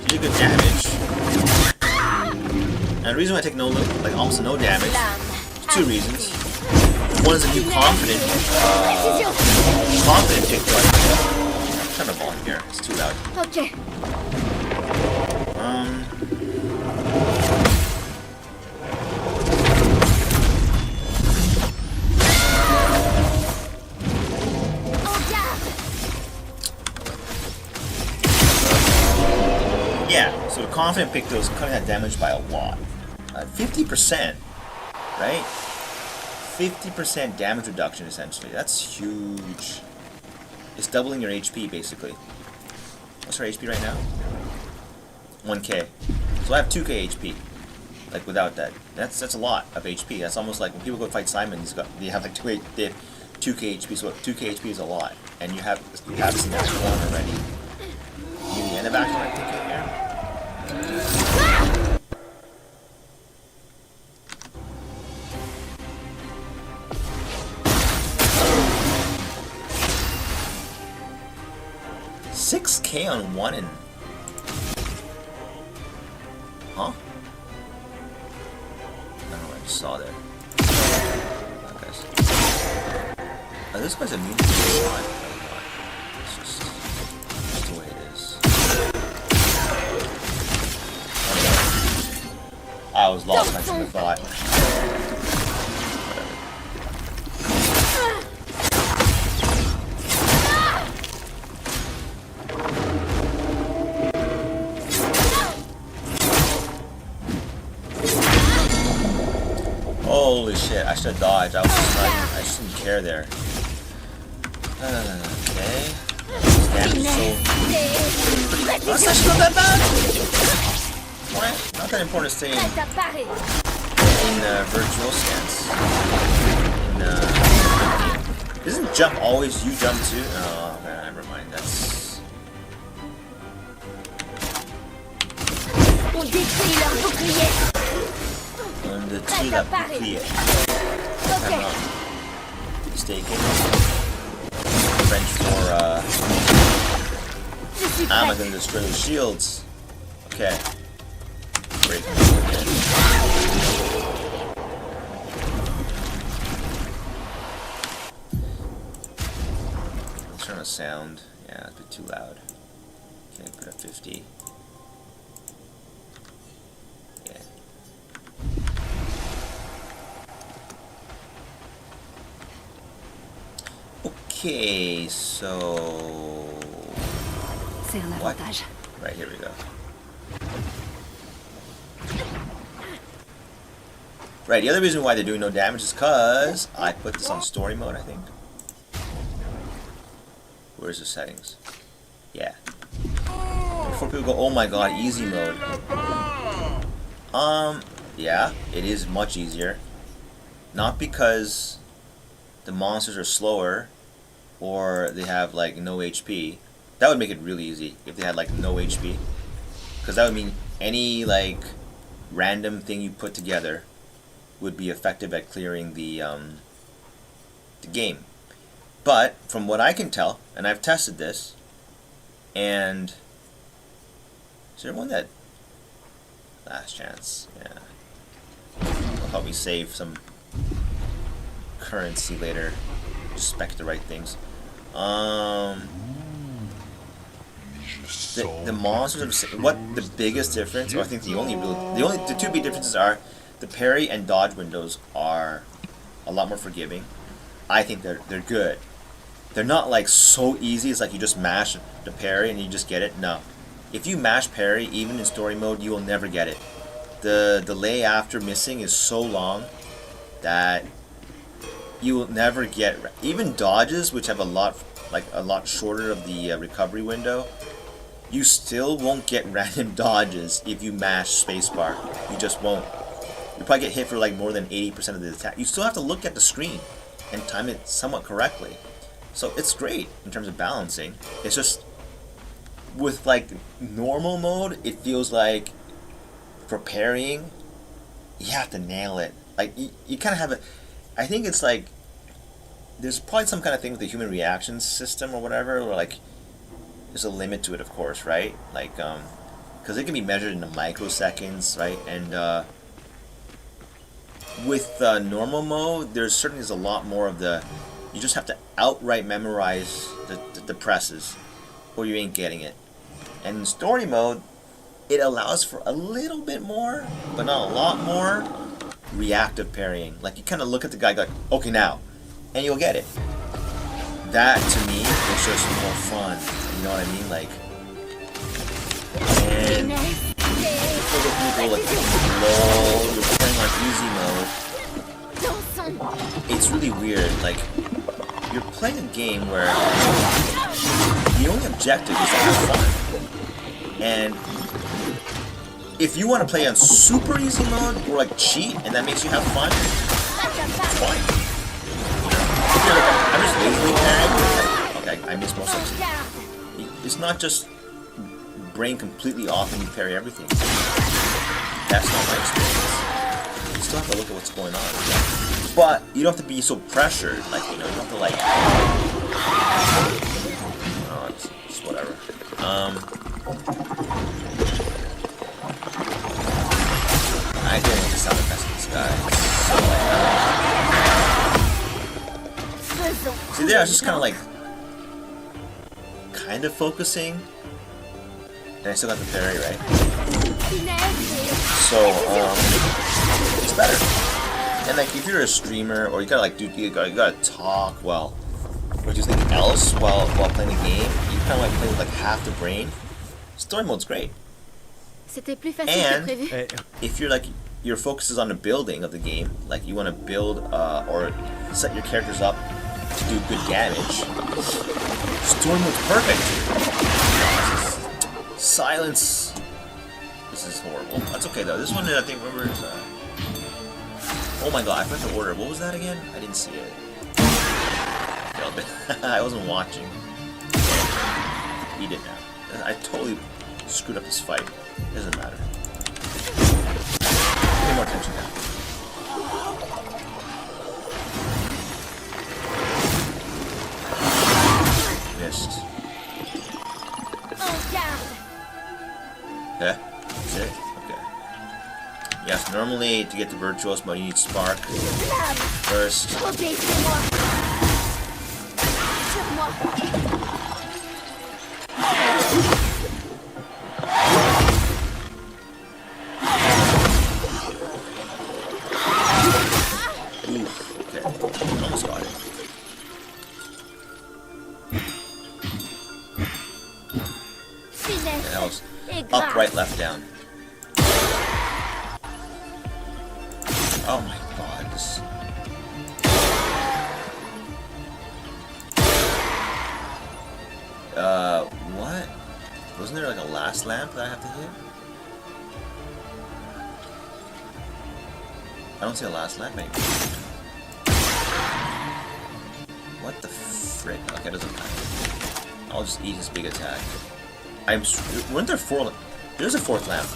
She did good damage. And the reason why I take no, like almost no damage, two reasons. One is a new confident pick. Turn the volume here. It's too loud. Okay. Yeah, so the confident pick though is cutting that damage by a lot. 50%, right? 50% damage reduction, essentially. That's huge. It's doubling your HP, basically. What's our HP right now? 1k. So I have 2k HP. Like, without that. That's a lot of HP. That's almost like when people go fight Simon, they have like 2k HP, so 2k HP is a lot. And you have seen that one already. Near the end of action, I'm thinking here. $6k on one and... Huh? I don't know what I just saw there. Oh, guys. Oh, this guy's immune to the shot. It's just the way it is. I was lost my train of thought. Holy shit, I should have dodged. I just didn't care there. Okay. Damage so... That's actually not that bad! Alright, not that important to stay in virtual stance. Isn't jump always you jump too? Oh man, never mind. That's... On détruit leur bouclier. On détruit la bouclier. Mistaken. French for I'm gonna destroy the shields. Okay. Great. Let's turn on sound. Yeah, it's a bit too loud. Okay, put up 50. Yeah. Okay, so... C'est un What? avantage. Right, here we go. Right, the other reason why they're doing no damage is because I put this on story mode, I think. Where's the settings? Yeah. Before people go, oh my god, easy mode. Yeah, it is much easier. Not because the monsters are slower or they have like no HP. That would make it really easy if they had like no HP. Because that would mean any like random thing you put together would be effective at clearing the game. But from what I can tell, and I've tested this, and is there one that last chance? Yeah, it'll help me save some currency later. Spec the right things. The monsters are, what the biggest difference, or I think the two big differences are the parry and dodge windows are a lot more forgiving. I think they're good. They're not like so easy. It's like you just mash the parry and you just get it. No, if you mash parry, even in story mode, you will never get it. The delay after missing is so long that you will never get even dodges, which have a lot shorter of the recovery window. You still won't get random dodges if you mash spacebar. You just won't. You probably get hit for like more than 80% of the attack. You still have to look at the screen and time it somewhat correctly. So it's great in terms of balancing. It's just with like normal mode, it feels like for parrying, you have to nail it. Like you kind of have a. I think it's like there's probably some kind of thing with the human reaction system or whatever, where like there's a limit to it, of course, right? Like because it can be measured in the microseconds, right? And with normal mode, there's certainly a lot more of the. You just have to outright memorize the presses, or you ain't getting it. And in story mode, it allows for a little bit more, but not a lot more, reactive parrying. Like you kind of look at the guy, like, okay, now, and you'll get it. That to me is just more fun. You know what I mean? Like, and for the people like, lol, you're playing on easy mode. it's really weird. Like, you're playing a game where the only objective is to have fun. And if you want to play on super easy mode or like cheat, and that makes you have fun, it's fine. If you're like, I'm just lazily parrying. Okay, I missed most of it. It's not just brain completely off and you parry everything. That's not my experience. You still have to look at what's going on. But you don't have to be so pressured. Like, you know, you don't have to like... Oh, it's whatever. I don't like the sound effects of this guy. It's so like... See there, I was just kind of like... kind of focusing. And I still got the parry, right? So, it's better. And like, if you're a streamer, or you gotta like you gotta talk while, or do something else while playing the game, you kind of like play with like half the brain. Story mode's great. And if you're like, your focus is on the building of the game, like you want to build or set your characters up to do good damage, story mode's perfect. Silence. This is horrible. That's okay though. This one I think remember is oh my god, I forgot to order. What was that again? I didn't see it. Failed it. I wasn't watching. He did now. I totally screwed up this fight. It doesn't matter. Pay more attention now. Missed. Okay, that's it. Okay. Yes, normally to get the virtuos mode you need spark first. Oof, okay. Almost got it. Okay, that was up, right, left, down. Oh my god, this... what? Wasn't there like a last lamp that I have to hit? I don't see a last lamp anymore. What the frick? Okay, it doesn't matter. I'll just eat his big attack. Weren't there four? There's a fourth lamp.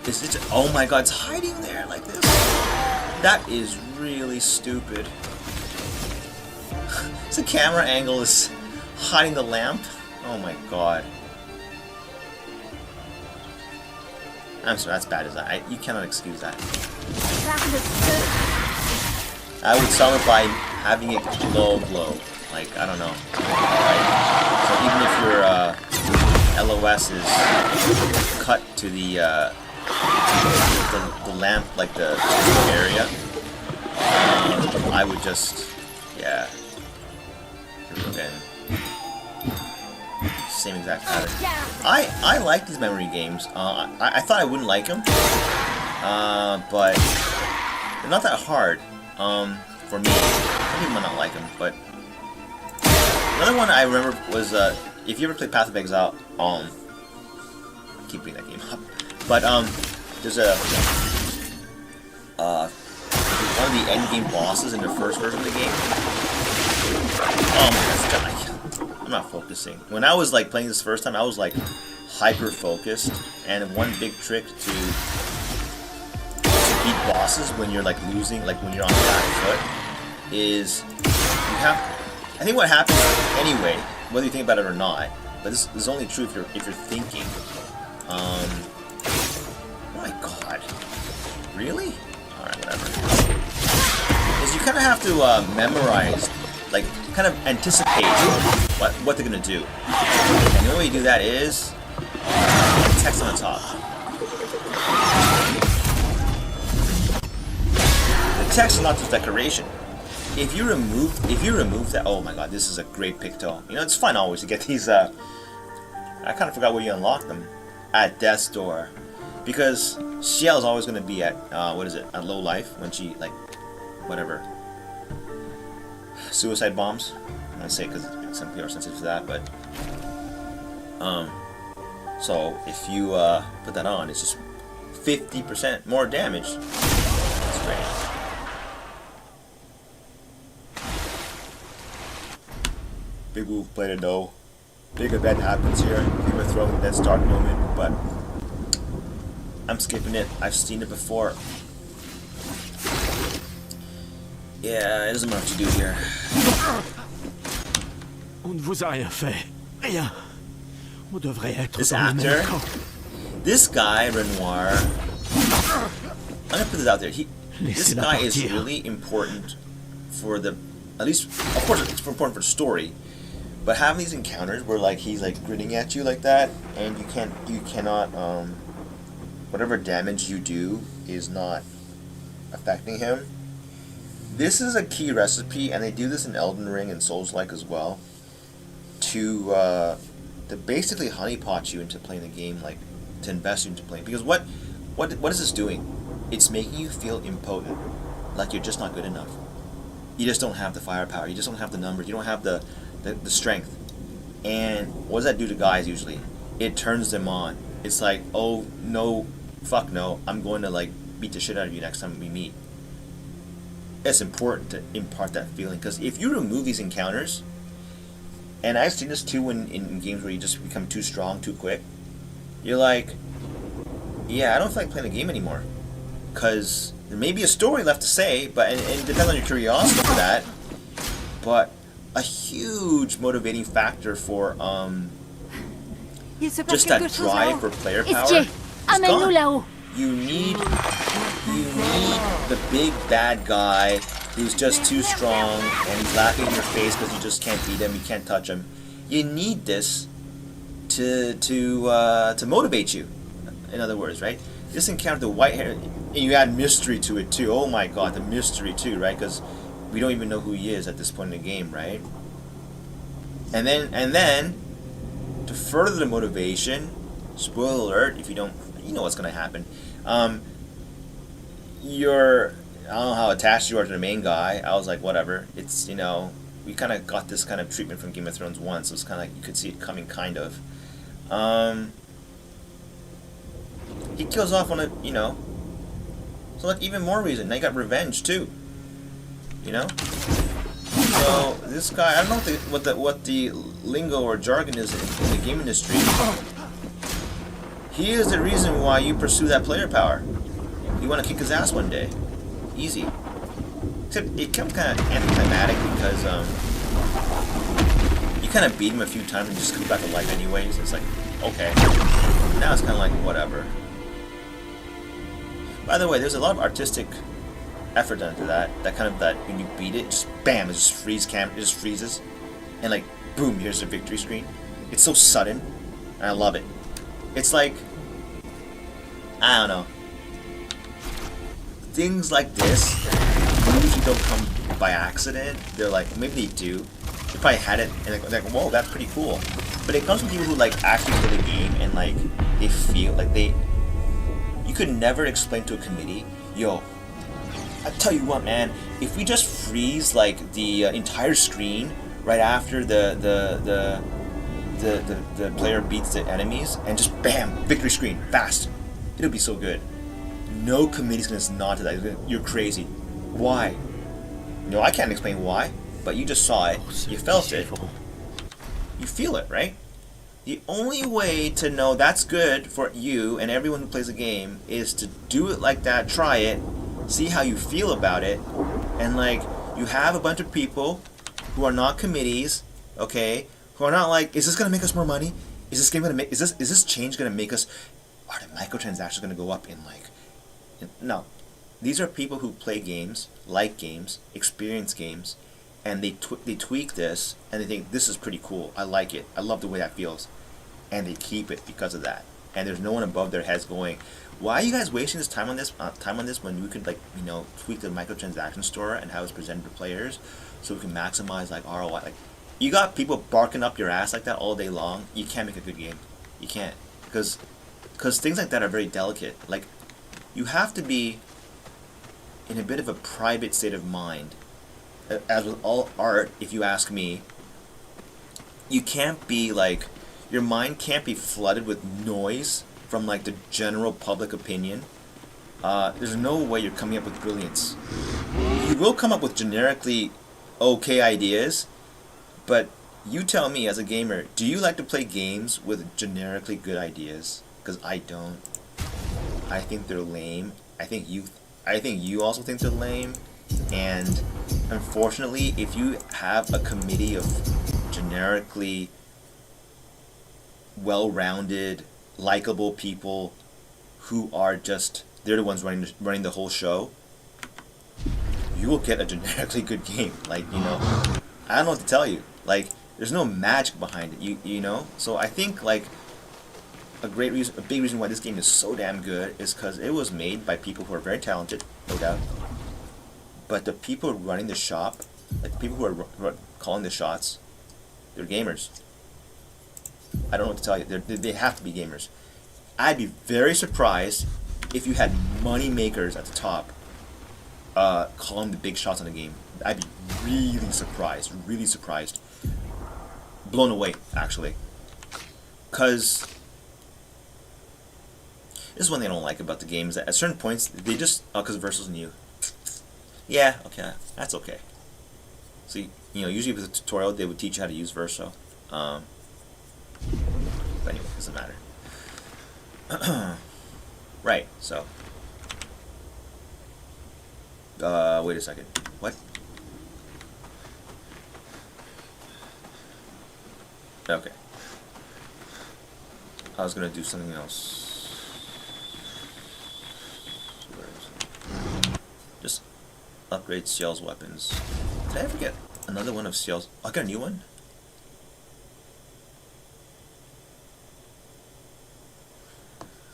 Is it? Oh my god, it's hiding there like this. That is really stupid. The camera angle is hiding the lamp. Oh my god. I'm sorry, that's bad as that. You cannot excuse that. I would sell it by having it glow. Like, I don't know. Right? So even if your LOS is cut to the lamp, like the area, I would just, yeah. Here we go again. Same exact pattern. I like these memory games. I thought I wouldn't like them, but they're not that hard for me. Some people might not like them, but another one I remember was if you ever played Path of Exile. I keep bringing that game up, but there's a one of the end game bosses in the first version of the game. Oh my god, I'm not focusing. When I was like playing this first time, I was like hyper focused, and one big trick to beat bosses when you're like losing, like when you're on the back foot, is you have. I think what happens anyway, whether you think about it or not, but this is only true if you're thinking. Oh my god, really? All right, whatever. Is you kind of have to memorize, like, kind of anticipate what they're gonna do. And the only way you do that is text on the top. The text is not just decoration. If you remove that, oh my god, this is a great picto. You know, it's fun always to get these. I kind of forgot where you unlock them. At death's door, because Ciel is always going to be at what is it? At low life when she like, whatever. suicide bombs. I say because some people are sensitive to that, but so if you put that on, it's just 50% more damage. That's great. Big move, play to know. Big event happens here. Game of Thrones, that start moment, but I'm skipping it. I've seen it before. Yeah, it doesn't matter what you do here. On ne vous a rien fait. Rien. On devrait être This dans le même actor, camp. this guy, Renoir, I'm gonna put this out there. This Laissez-la guy is partir. really important for the, at least, of course, it's important for the story. But having these encounters where like he's like grinning at you like that, and you cannot, whatever damage you do is not affecting him. This is a key recipe, and they do this in Elden Ring and Souls-like as well, to basically honeypot you into playing the game, like to invest you into playing. Because what is this doing? It's making you feel impotent, like you're just not good enough. You just don't have the firepower. You just don't have the numbers. You don't have the strength. And what does that do to guys usually? It turns them on. It's like, oh no, fuck no, I'm going to like beat the shit out of you next time we meet. It's important to impart that feeling, because if you remove these encounters, and I've seen this too in games where you just become too strong too quick, you're like, yeah, I don't feel like playing the game anymore, because there may be a story left to say, but and it depends on your curiosity for that, but a huge motivating factor for Il se passe just that quelque chose drive là-haut. for player power Estier, is amène-nous gone. là-haut. You need the big bad guy who's just too strong and he's laughing in your face because you just can't beat him, you can't touch him. You need this to motivate you. In other words, right? This encounter, the white hair, and you add mystery to it too. Oh my god, the mystery too, right? Because we don't even know who he is at this point in the game, right? And then to further the motivation, spoiler alert, if you don't, you know what's gonna happen. You're, I don't know how attached you are to the main guy. I was like, whatever. It's, you know, we kind of got this kind of treatment from Game of Thrones once, so it's kind of like you could see it coming, kind of. He kills off on a, you know, so like even more reason. Now you got revenge too. You know. So this guy, I don't know what the lingo or jargon is in the game industry. He is the reason why you pursue that player power. You want to kick his ass one day. Easy. Except it becomes kind of anticlimactic because you kind of beat him a few times and just comes back to life anyways. It's like, okay. Now it's kind of like, whatever. By the way, there's a lot of artistic effort done into that. That kind of, that when you beat it, just bam, it just freezes. And like, boom, here's the victory screen. It's so sudden. And I love it. It's like, I don't know. Things like this usually don't come by accident. They're like, maybe they do. They probably had it and they're like, whoa, that's pretty cool. But it comes from people who like actually play the game and like they feel like you could never explain to a committee, yo, I tell you what, man, if we just freeze like the entire screen right after the player beats the enemies and just bam, victory screen, fast, it'll be so good. No committee's gonna nod to that. You're crazy. Why? No, I can't explain why, but you just saw it, you felt it, you feel it, right? The only way to know that's good for you and everyone who plays the game is to do it like that, try it, see how you feel about it, and like, you have a bunch of people who are not committees, okay, who are not like, is this gonna make us more money? Is this game gonna make, is this change gonna make us, are the microtransactions gonna go up in like, no. These are people who play games, like games, experience games, and they tweak this, and they think, this is pretty cool, I like it, I love the way that feels, and they keep it because of that. And there's no one above their heads going, why are you guys wasting this time on this when you could, like, you know, tweak the microtransaction store and how it's presented to players so we can maximize like ROI. Like, you got people barking up your ass like that all day long, you can't make a good game. You can't, because things like that are very delicate. Like, you have to be in a bit of a private state of mind as with all art, if you ask me, you can't be like, your mind can't be flooded with noise from like the general public opinion. There's no way you're coming up with brilliance. You will come up with generically okay ideas, but you tell me as a gamer, do you like to play games with generically good ideas? Because I don't. I think they're lame. I think you also think they're lame. And unfortunately, if you have a committee of generically well-rounded, likable people who are just, they're the ones running the whole show, you will get a generically good game. Like, you know, I don't know what to tell you. Like, there's no magic behind it. You know. So I think like a big reason why this game is so damn good is because it was made by people who are very talented, no doubt. But the people running the shop, like the people who are calling the shots, they're gamers. I don't know what to tell you. They have to be gamers. I'd be very surprised if you had money makers at the top calling the big shots on the game. I'd be really surprised. Blown away, actually. Because this is one thing I don't like about the game, is that at certain points, they just, because Verso's new. Yeah, okay, that's okay. So, you know, usually with a tutorial, they would teach you how to use Verso. But anyway, it doesn't matter. Right, so. Wait a second. What? Okay. I was gonna do something else. Where is it? Just upgrade Ciel's weapons. Did I ever get another one of Ciel's? Oh, I got a new one?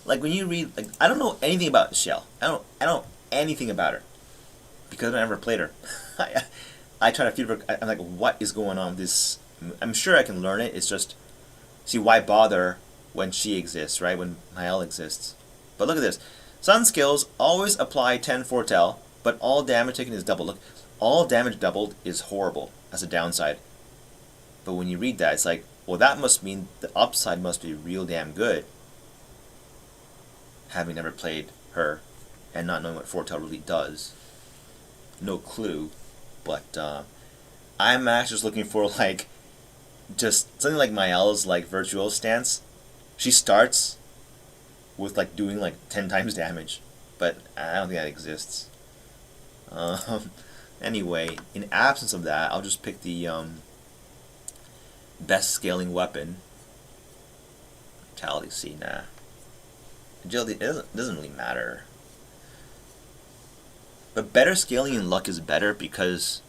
Like when you read, like, I don't know anything about Ciel. I don't know anything about her because I never played her. I try to figure. I'm like, what is going on with this? I'm sure I can learn it. It's just, see, why bother when she exists, right? When Mael exists. But look at this. Sun skills always apply 10 foretell, but all damage taken is doubled. Look, all damage doubled is horrible. That's a downside. But when you read that, it's like, well, that must mean the upside must be real damn good. Having never played her and not knowing what foretell really does. No clue. But I'm actually just looking for like just something like Mael's like virtual stance. She starts with like doing like 10 times damage, but I don't think that exists. Anyway, in absence of that, I'll just pick the best scaling weapon. Vitality, see, nah. Agility, it doesn't really matter. But better scaling and luck is better because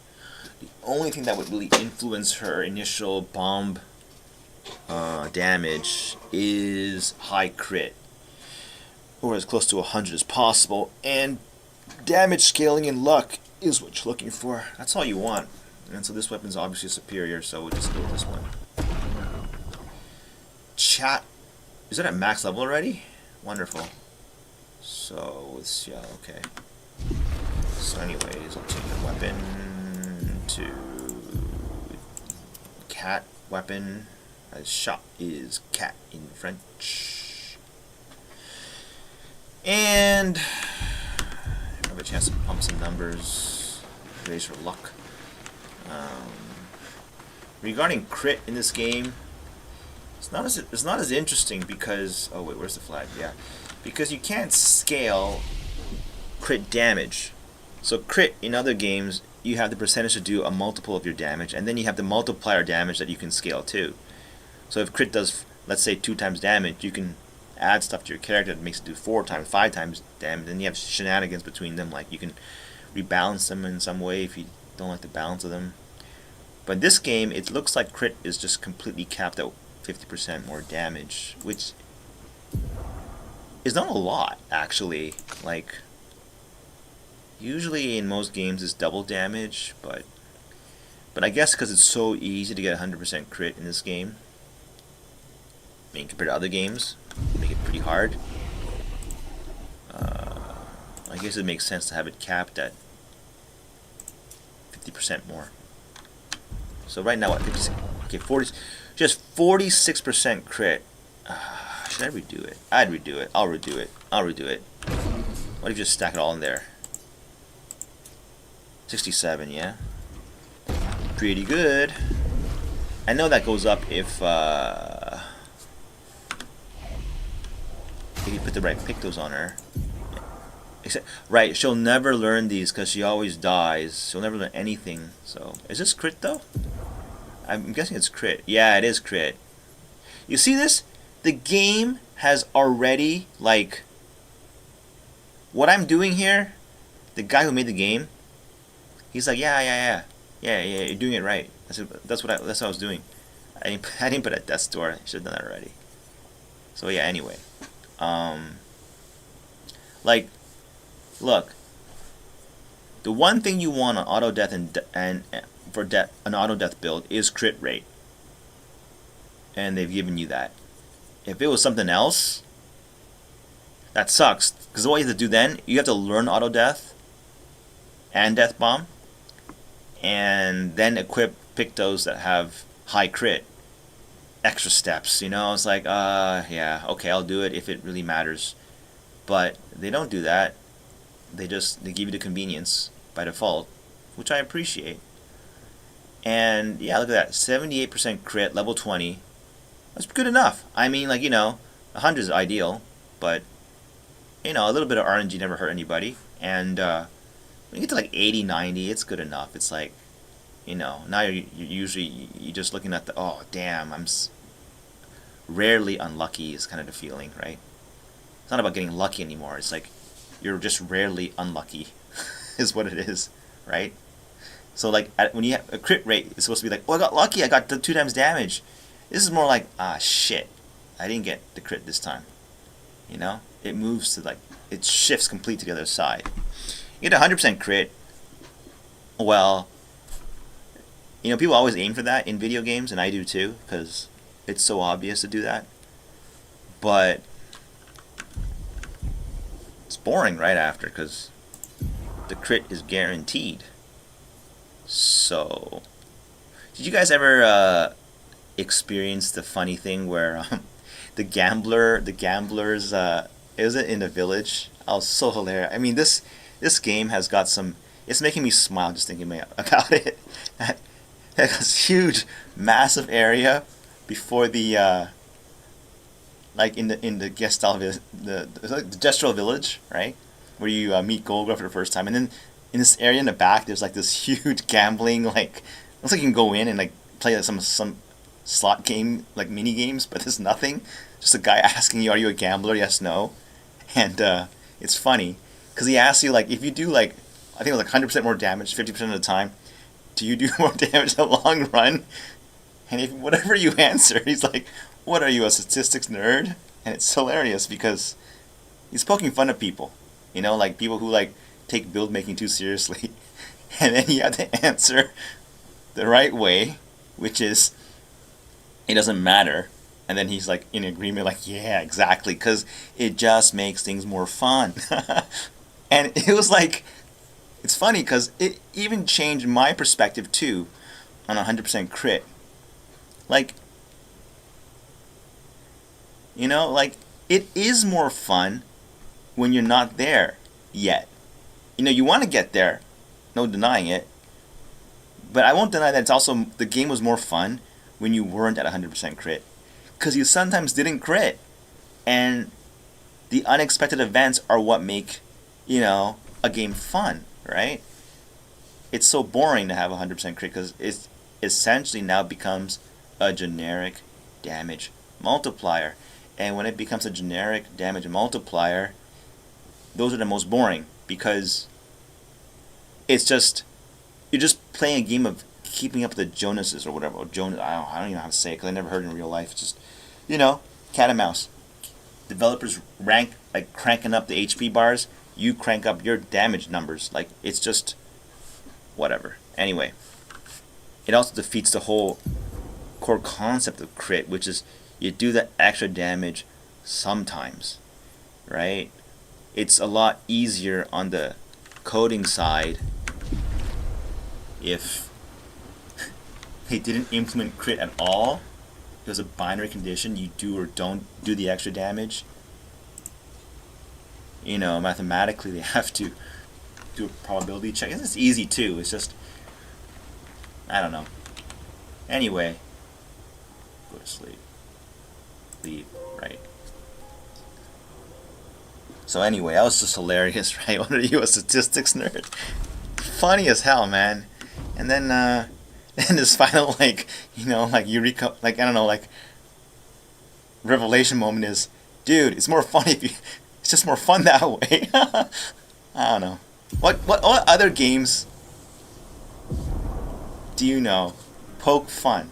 the only thing that would really influence her initial bomb damage is high crit, or as close to 100 as possible, and damage scaling and luck is what you're looking for. That's all you want. And so this weapon's obviously superior, so we'll just go with this one. Chat, is it at max level already? Wonderful. So with Ciel, okay. So anyways, I'll take the weapon to cat weapon. As shot is cat in French. And I have a chance to pump some numbers. Raise her luck. Regarding crit in this game, it's not as interesting because, oh wait, where's the flag? Yeah, because you can't scale crit damage. So crit in other games, you have the percentage to do a multiple of your damage, and then you have the multiplier damage that you can scale too. So if crit does, let's say, 2 times damage, you can add stuff to your character that makes it do 4 times, 5 times damage. Then you have shenanigans between them, like you can rebalance them in some way if you don't like the balance of them. But in this game, it looks like crit is just completely capped at 50% more damage, which is not a lot, actually. Like, usually in most games it's double damage, but I guess because it's so easy to get 100% crit in this game, I mean, compared to other games, make it pretty hard. I guess it makes sense to have it capped at 50% more. So right now, what, 56? Okay, 40, just 46% crit. Should I redo it? I'd redo it. I'll redo it. I'll redo it. What if you just stack it all in there? 67, yeah. Pretty good. I know that goes up if you put the right pictos on her. Except, right, she'll never learn these because she always dies. She'll never learn anything. So, is this crit though? I'm guessing it's crit. Yeah, it is crit. You see this? The game has already, like, what I'm doing here, the guy who made the game, he's like, yeah, you're doing it right. That's what I was doing. I didn't put a death's door. I should have done that already. So yeah, anyway. Like, look, the one thing you want on auto death and for an auto death build is crit rate, and they've given you that. If it was something else, that sucks, because what you have to do then, you have to learn auto death and death bomb, and then equip pictos that have high crit. Extra steps, you know. It's like, yeah, okay, I'll do it if it really matters. But they don't do that. They give you the convenience by default, which I appreciate. And yeah, look at that, 78% crit, level 20. That's good enough. I mean, like, you know, 100 is ideal, but you know, a little bit of RNG never hurt anybody. And when you get to like 80, 90, it's good enough. It's like, you know, now you're just looking at the, oh damn, I'm rarely unlucky is kind of the feeling, right? It's not about getting lucky anymore. It's like you're just rarely unlucky is what it is, right? So like when you have a crit rate, it's supposed to be like, oh, I got lucky, I got the 2 times damage. This is more like, ah, shit, I didn't get the crit this time. You know, it moves to like, it shifts complete to the other side. You get 100% crit. Well, you know, people always aim for that in video games, and I do too, because it's so obvious to do that. But it's boring right after, because the crit is guaranteed. So, did you guys ever experience the funny thing where the gamblers, is it in the village? Oh, so hilarious. I mean, this game has got some, it's making me smile just thinking about it. That this huge, massive area before the like in the Gestalt village, the gestural village, right, where you meet Golgra for the first time, and then in this area in the back, there's like this huge gambling, like, looks like you can go in and like play like some slot game, like mini games, but there's nothing. Just a guy asking you, "Are you a gambler? Yes, no." And it's funny because he asks you, like, if you do like, I think it was like 100% more damage 50% of the time, do you do more damage in the long run? And if whatever you answer, he's like, "What are you, a statistics nerd?" And it's hilarious because he's poking fun at people, you know, like people who like take build making too seriously, and then you have to answer the right way, which is, it doesn't matter. And then he's like in agreement, like, yeah, exactly, because it just makes things more fun. And it was like, it's funny because it even changed my perspective too on 100% crit. Like, you know, like, it is more fun when you're not there yet. You know, you want to get there, no denying it. But I won't deny that it's also, the game was more fun when you weren't at 100% crit. Because you sometimes didn't crit. And the unexpected events are what make, you know, a game fun, right? It's so boring to have 100% crit because it essentially now becomes a generic damage multiplier. And when it becomes a generic damage multiplier, those are the most boring because it's just, you're just playing a game of keeping up with the Jonases or whatever. Or Jonas, I don't even know how to say it because I never heard it in real life. It's just, you know, cat and mouse. Developers rank, like, cranking up the HP bars. You crank up your damage numbers. Like, it's just whatever. Anyway, it also defeats the whole core concept of crit, which is you do the extra damage sometimes, right? It's a lot easier on the coding side if they didn't implement crit at all, it was a binary condition, you do or don't do the extra damage, you know, mathematically they have to do a probability check. It's easy too, it's just, I don't know. Anyway, go to sleep. Leave, right. So anyway, that was just hilarious, right? What are you, a statistics nerd? Funny as hell, man. And then, and this final, like, you know, like, eureka, like, I don't know, like, revelation moment is, dude, it's more fun if you, it's just more fun that way. I don't know. What other games do you know poke fun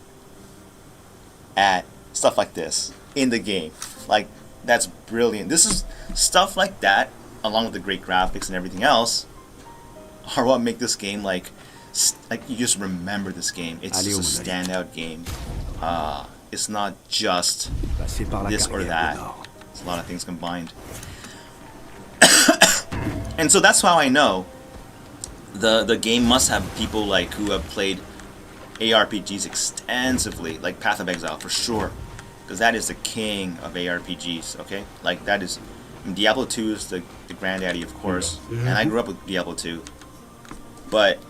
at stuff like this in the game? Like, that's brilliant. This is stuff like that, along with the great graphics and everything else, are what make this game like you just remember this game. It's just a standout game. It's not just this or that. It's a lot of things combined. And so that's how I know the game must have people like who have played ARPGs extensively, like Path of Exile for sure, because that is the king of ARPGs. Okay, like that is, Diablo 2 is the granddaddy, of course, and I grew up with Diablo 2.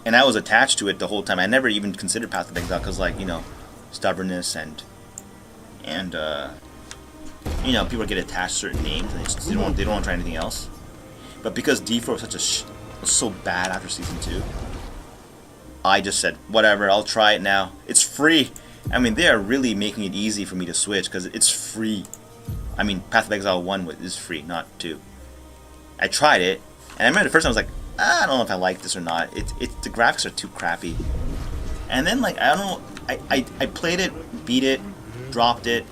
And I was attached to it the whole time. I never even considered Path of Exile because, like, you know, stubbornness and you know, people get attached to certain names and they don't want to try anything else. But because D4 was so bad after season 2, I just said, whatever, I'll try it now. It's free. I mean, they are really making it easy for me to switch because it's free. I mean, Path of Exile 1 is free, not 2. I tried it, and I remember the first time I was like, I don't know if I like this or not. The graphics are too crappy. And then, like, I don't know, I played it, beat it, dropped it,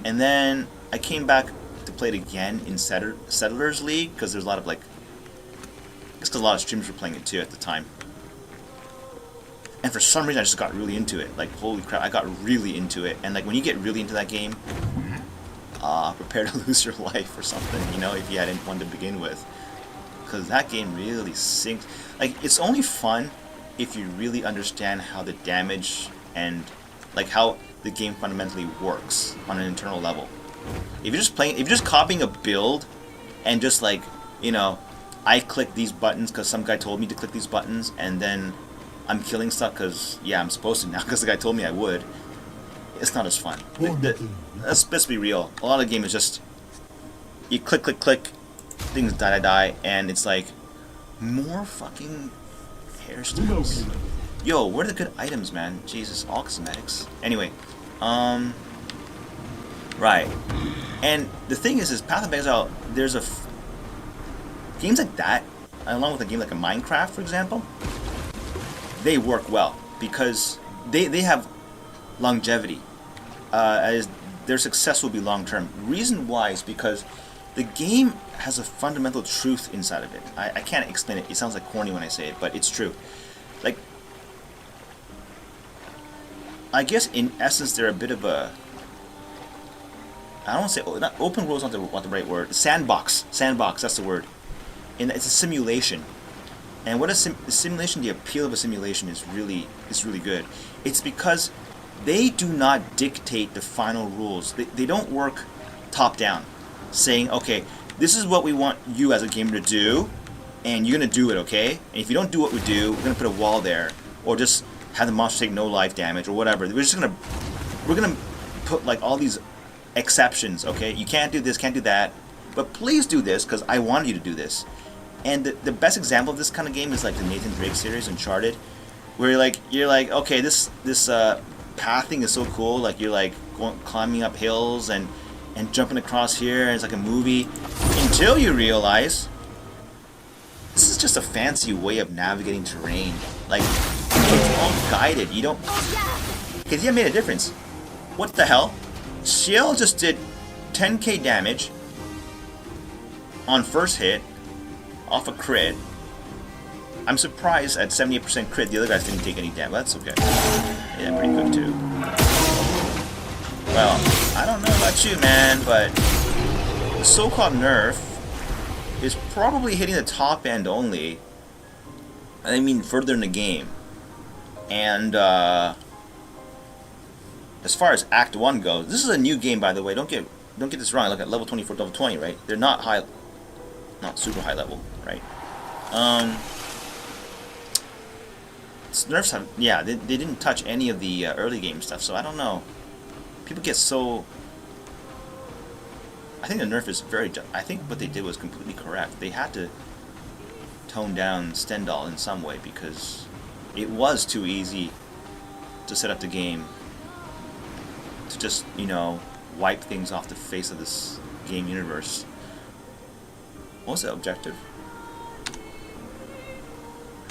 and then I came back to play it again in Settlers League, because there's a lot of, like, it's because a lot of streamers were playing it too at the time. And for some reason I just got really into it. Like, holy crap, I got really into it. And like, when you get really into that game, prepare to lose your life or something, you know, if you hadn't one to begin with. Because that game really sinks. Like, it's only fun if you really understand how the damage and like how the game fundamentally works on an internal level. If you're just copying a build and just like, you know, I click these buttons because some guy told me to click these buttons, and then I'm killing stuff because, yeah, I'm supposed to now because the guy told me I would, it's not as fun. Let's be real. A lot of the game is just, you click, click, click, things die, and it's like, more fucking hairstyles. Yo, where are the good items, man? Jesus, all cosmetics. Anyway, right. And the thing is Path of Exile, there's games like that, along with a game like a Minecraft, for example, they work well because they have longevity. As their success will be long term. Reason why is because the game has a fundamental truth inside of it. I can't explain it. It sounds like corny when I say it, but it's true. Like, I guess in essence they're a bit of a, I don't want to say, not open world is not the right word. Sandbox, that's the word. And it's a simulation. And what a simulation, the appeal of a simulation is really good. It's because they do not dictate the final rules. They don't work top down, saying, okay, this is what we want you as a gamer to do, and you're gonna do it, okay? And if you don't do what we do, we're gonna put a wall there, or just have the monster take no life damage, or whatever. We're gonna put like all these exceptions, okay? You can't do this, can't do that, but please do this because I wanted you to do this. And the best example of this kind of game is like the Nathan Drake series, Uncharted, where you're like, okay, this pathing is so cool. Like, you're like climbing up hills and jumping across here, and it's like a movie, until you realize this is just a fancy way of navigating terrain. Like, it's all guided. You don't, because you made a difference. What the hell? Shield just did 10k damage on first hit off a crit. I'm surprised at 78% crit the other guys didn't take any damage. That's okay. Yeah, pretty quick too. Well, I don't know about you, man, but the so-called Nerf is probably hitting the top end only. I mean, further in the game. And as far as Act 1 goes, this is a new game, by the way. Don't get this wrong. Look at level 24, level 20, right? They're not super high level, right? Nerfs have, yeah, they didn't touch any of the early game stuff, so I don't know. People get so... I think the Nerf is I think what they did was completely correct. They had to tone down Stendhal in some way because it was too easy to set up the game to just, you know, wipe things off the face of this game universe. What was the objective?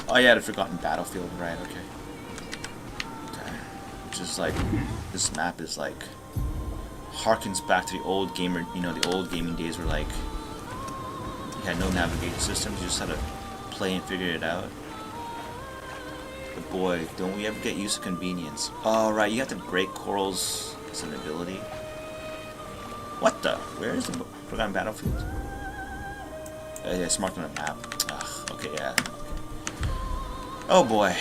Oh yeah, the Forgotten Battlefield, right, okay. Which is like, this map is like, harkens back to the old gamer, you know, the old gaming days where like, you had no navigation systems, you just had to play and figure it out. But boy, don't we ever get used to convenience. Oh right, you have to break corals as an ability. What the? Where is the Forgotten Battlefield? Yeah, it's marked on a map. Ugh, okay, yeah. Oh boy.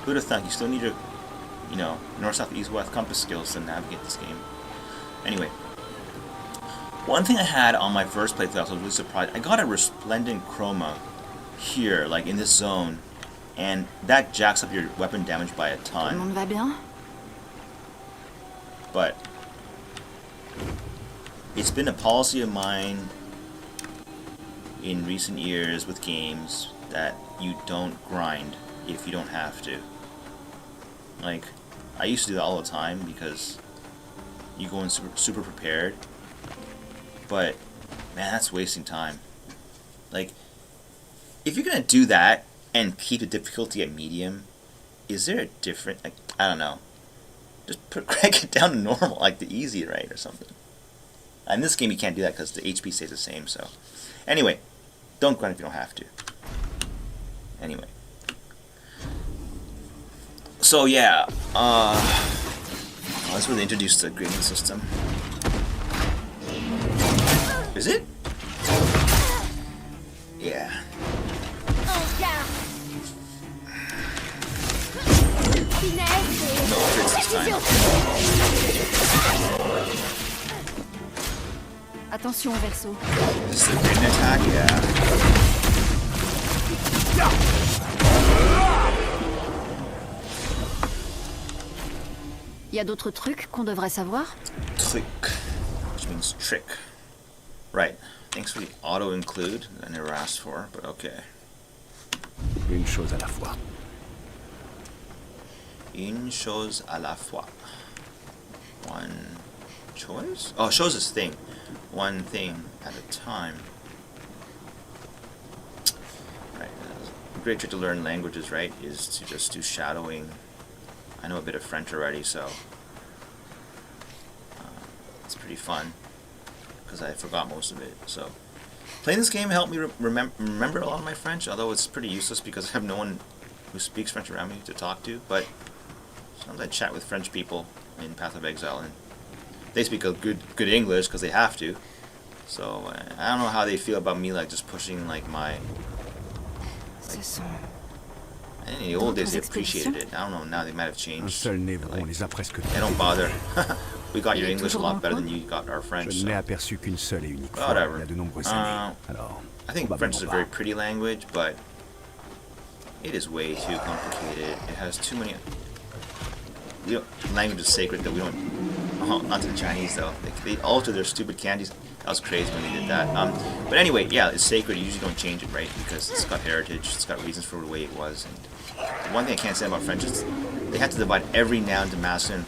Who'd have thought you still need your, you know, north, south, east, west compass skills to navigate this game. Anyway. One thing I had on my first playthrough, I was really surprised. I got a resplendent chroma here, like in this zone, and that jacks up your weapon damage by a ton. Tout le monde va bien? But it's been a policy of mine in recent years with games that you don't grind if you don't have to. Like, I used to do that all the time because you go in super prepared, but man, that's wasting time. Like, if you're gonna do that and keep the difficulty at medium, is there a different, like, I don't know, just crank it down to normal, like the easy, right, or something. In this game you can't do that because the HP stays the same, so. Anyway, don't grind if you don't have to. Anyway. So yeah, that's where they introduced the grading system. Is it? Yeah. No tricks this time. Attention, Verso. This is a grading attack, yeah. Y a d'autres trucs qu'on devrait savoir? Trick, which means trick. Right. Thanks for the auto include that I never asked for, but okay. Une chose à la fois. Une chose à la fois. One choice? Oh, shows this thing. One thing at a time. Right. A great trick to learn languages, right, is to just do shadowing. I know a bit of French already, so it's pretty fun because I forgot most of it. So playing this game helped me remember a lot of my French, although it's pretty useless because I have no one who speaks French around me to talk to. But sometimes I chat with French people in Path of Exile, and they speak a good English because they have to. So I don't know how they feel about me, like just pushing like my. In the old days, they appreciated it. I don't know, now they might have changed. Un seul névron les a presque They don't bother. We got your English a lot better than you got our French. Je n'ai aperçu qu'une seule et unique fois Whatever. il y a de nombreuses années. Alors, I think French is a very pretty language, but it is way too complicated. It has too many. Language is sacred that we don't. Oh, not to the Chinese though. They alter their stupid candies. That was crazy when they did that. But anyway, yeah, it's sacred. You usually don't change it, right? Because it's got heritage. It's got reasons for the way it was. And the one thing I can't say about French is they had to divide every noun into masculine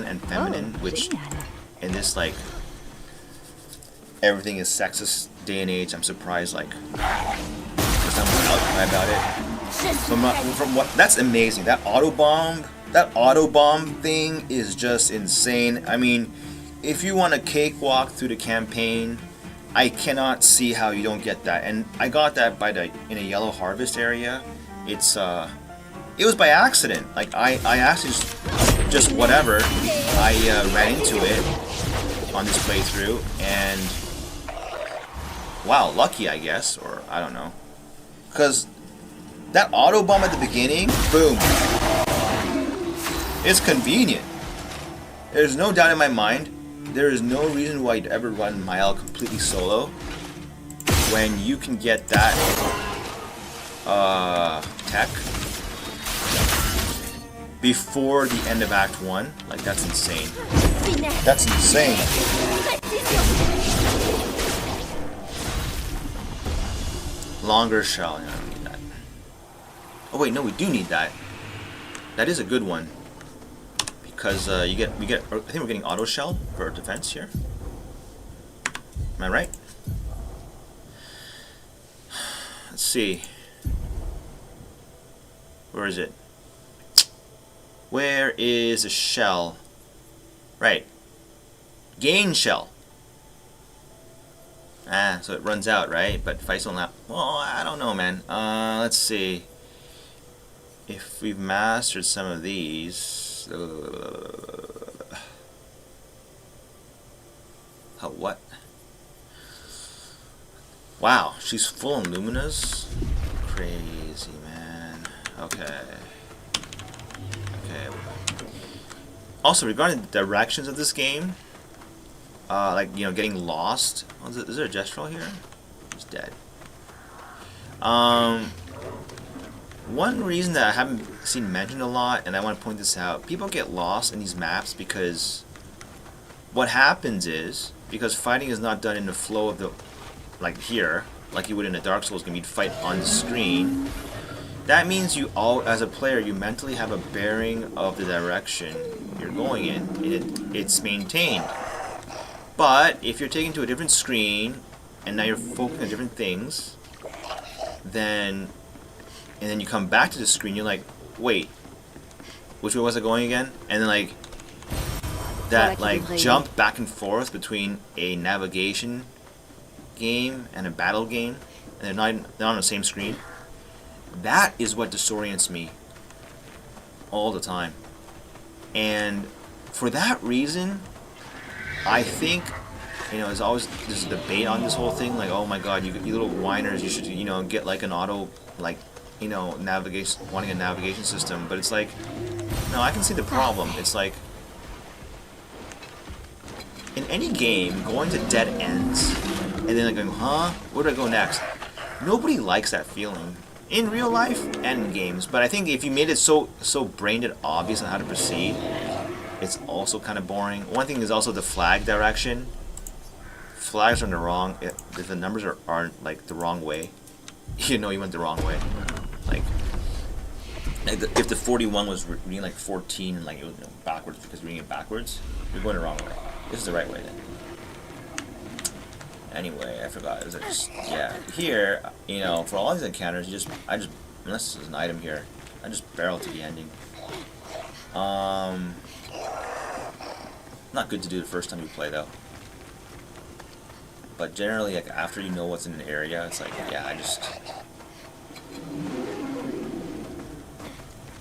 and feminine, which in this like everything is sexist day and age. I'm surprised like there's not much outcry about it. From what that's amazing. That auto bomb thing is just insane. I mean, if you want a cakewalk through the campaign, I cannot see how you don't get that. And I got that in a yellow harvest area. It was by accident. Like I actually just whatever. I ran into it on this playthrough, and wow, lucky I guess, or I don't know, because That auto bomb at the beginning, boom. It's convenient. There's no doubt in my mind, there is no reason why you'd ever run Mile completely solo when you can get that tech before the end of Act 1. Like, that's insane. That's insane. Longer shell, yeah, I don't need that. Oh wait, no, we do need that. That is a good one. Because we get, I think we're getting auto shell for defense here. Am I right? Let's see. Where is it? Where is a shell? Right. Gain shell. Ah, so it runs out, right? But fights don't last. Well, I don't know, man. Let's see. If we've mastered some of these. Oh, what? Wow, she's full on Luminas? Crazy, man. Okay. Okay. Also, regarding the directions of this game, like, you know, getting lost. Oh, is there a Gestural here? He's dead. One reason that I haven't seen mentioned a lot, and I want to point this out, people get lost in these maps because what happens is, because fighting is not done in the flow of the, like here, like you would in a Dark Souls game, you'd fight on the screen. That means you all, as a player, you mentally have a bearing of the direction you're going in. It's maintained. But if you're taken to a different screen and now you're focusing on different things, then you come back to the screen, you're like, wait, which way was I going again? And then like that like jump back and forth between a navigation game and a battle game, and they're not on the same screen. That is what disorients me all the time. And for that reason, I think, you know, there's always this debate on this whole thing, like, oh my god, you little whiners, you should, you know, get like an auto, like, you know, navigation, wanting a navigation system. But it's like, no, I can see the problem. It's like, in any game, going to dead ends, and then like going, huh, where do I go next? Nobody likes that feeling. In real life and in games. But I think if you made it so brain dead obvious on how to proceed, it's also kind of boring. One thing is also the flag direction. Flags are in the wrong. If the numbers aren't like the wrong way, you know you went the wrong way. Like if the 41 was reading like 14 and like it was, you know, backwards because reading it backwards, you're going the wrong way. This is the right way then. Anyway, I forgot. It was just, yeah. Here, you know, for all these encounters, I just unless there's an item here, I just barrel to the ending. Not good to do the first time you play though. But generally, like after you know what's in an area, it's like, yeah, I just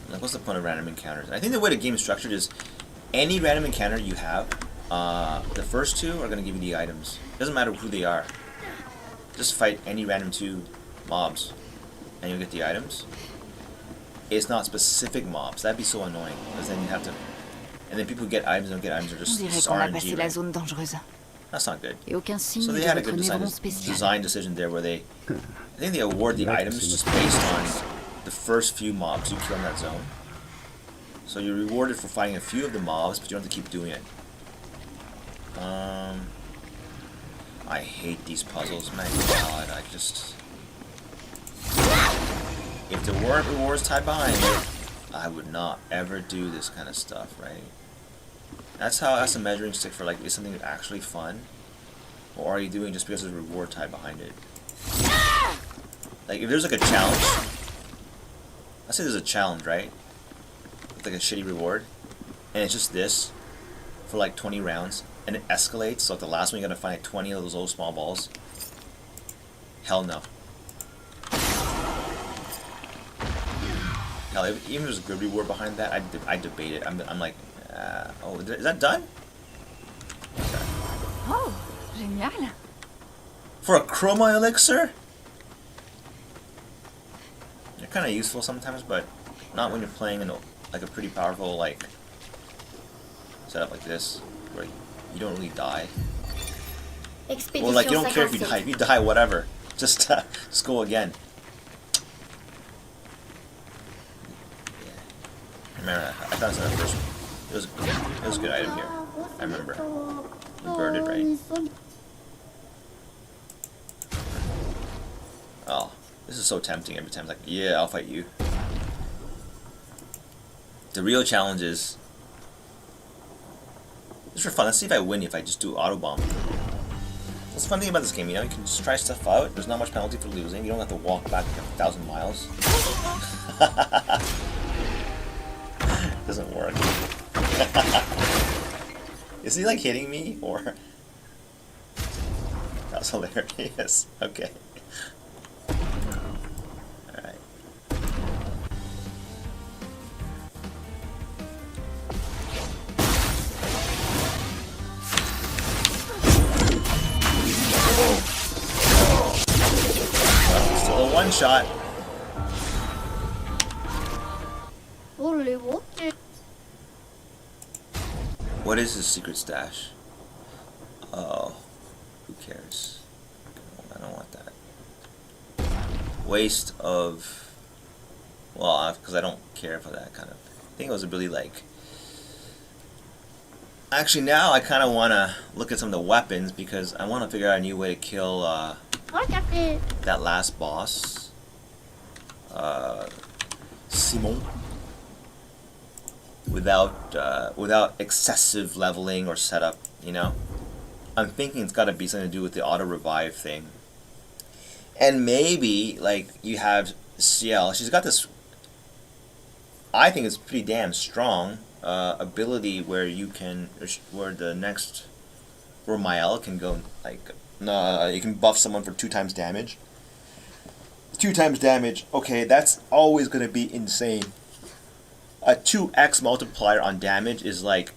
like, what's the point of random encounters? I think the way the game is structured is any random encounter you have, the first two are going to give you the items. Doesn't matter who they are. Just fight any random 2 mobs, and you'll get the items. It's not specific mobs. That'd be so annoying, because then you have to. And then people who get items and don't get items are just RNG. Right? That's not good. So they had a good design decision there, where they, I think they award the items just based on the first few mobs you kill in that zone. So you're rewarded for fighting a few of the mobs, but you don't have to keep doing it. I hate these puzzles, my god, I just... If there weren't rewards tied behind it, I would not ever do this kind of stuff, right? That's a measuring stick for, like, is something actually fun? Or are you doing just because there's a reward tied behind it? Like, if there's like a challenge, let's say there's a challenge, right? With like a shitty reward, and it's just this for like 20 rounds, and it escalates, so at the last one you gotta find like 20 of those little small balls. Hell no. Hell, even if there's a good reward behind that, I debate it. I'm like, oh, is that done? Okay. Oh, génial. For a chroma elixir? Yeah, kind of useful sometimes, but not when you're playing in like a pretty powerful like setup like this, where you don't really die. Expédition Well, like you don't care if you 57. die. If you die, whatever. Just go again. Yeah. I remember I found this in the first one. It was a good item here. I remember. You burned it, right? Oh, this is so tempting every time. It's like, yeah, I'll fight you. The real challenge is just for fun. Let's see if I win if I just do auto bomb. That's the fun thing about this game, you know, you can just try stuff out. There's not much penalty for losing. You don't have to walk back like 1,000 miles. Doesn't work. Is he like hitting me or? That's hilarious. Okay. Alright. Still a one shot. What is his secret stash? Oh, who cares? I don't want that. Waste of... Well, because I don't care for that kind of... I think it was a really like... Actually, now I kind of want to look at some of the weapons because I want to figure out a new way to kill that last boss. Simon. Without excessive leveling or setup, you know. I'm thinking it's got to be something to do with the auto revive thing. And maybe like you have Ciel. She's got this. I think it's pretty damn strong ability where you can, where the next, where Mael can go like, you can buff someone for 2 times damage. 2 times damage. Okay, that's always gonna be insane. A 2x multiplier on damage is like,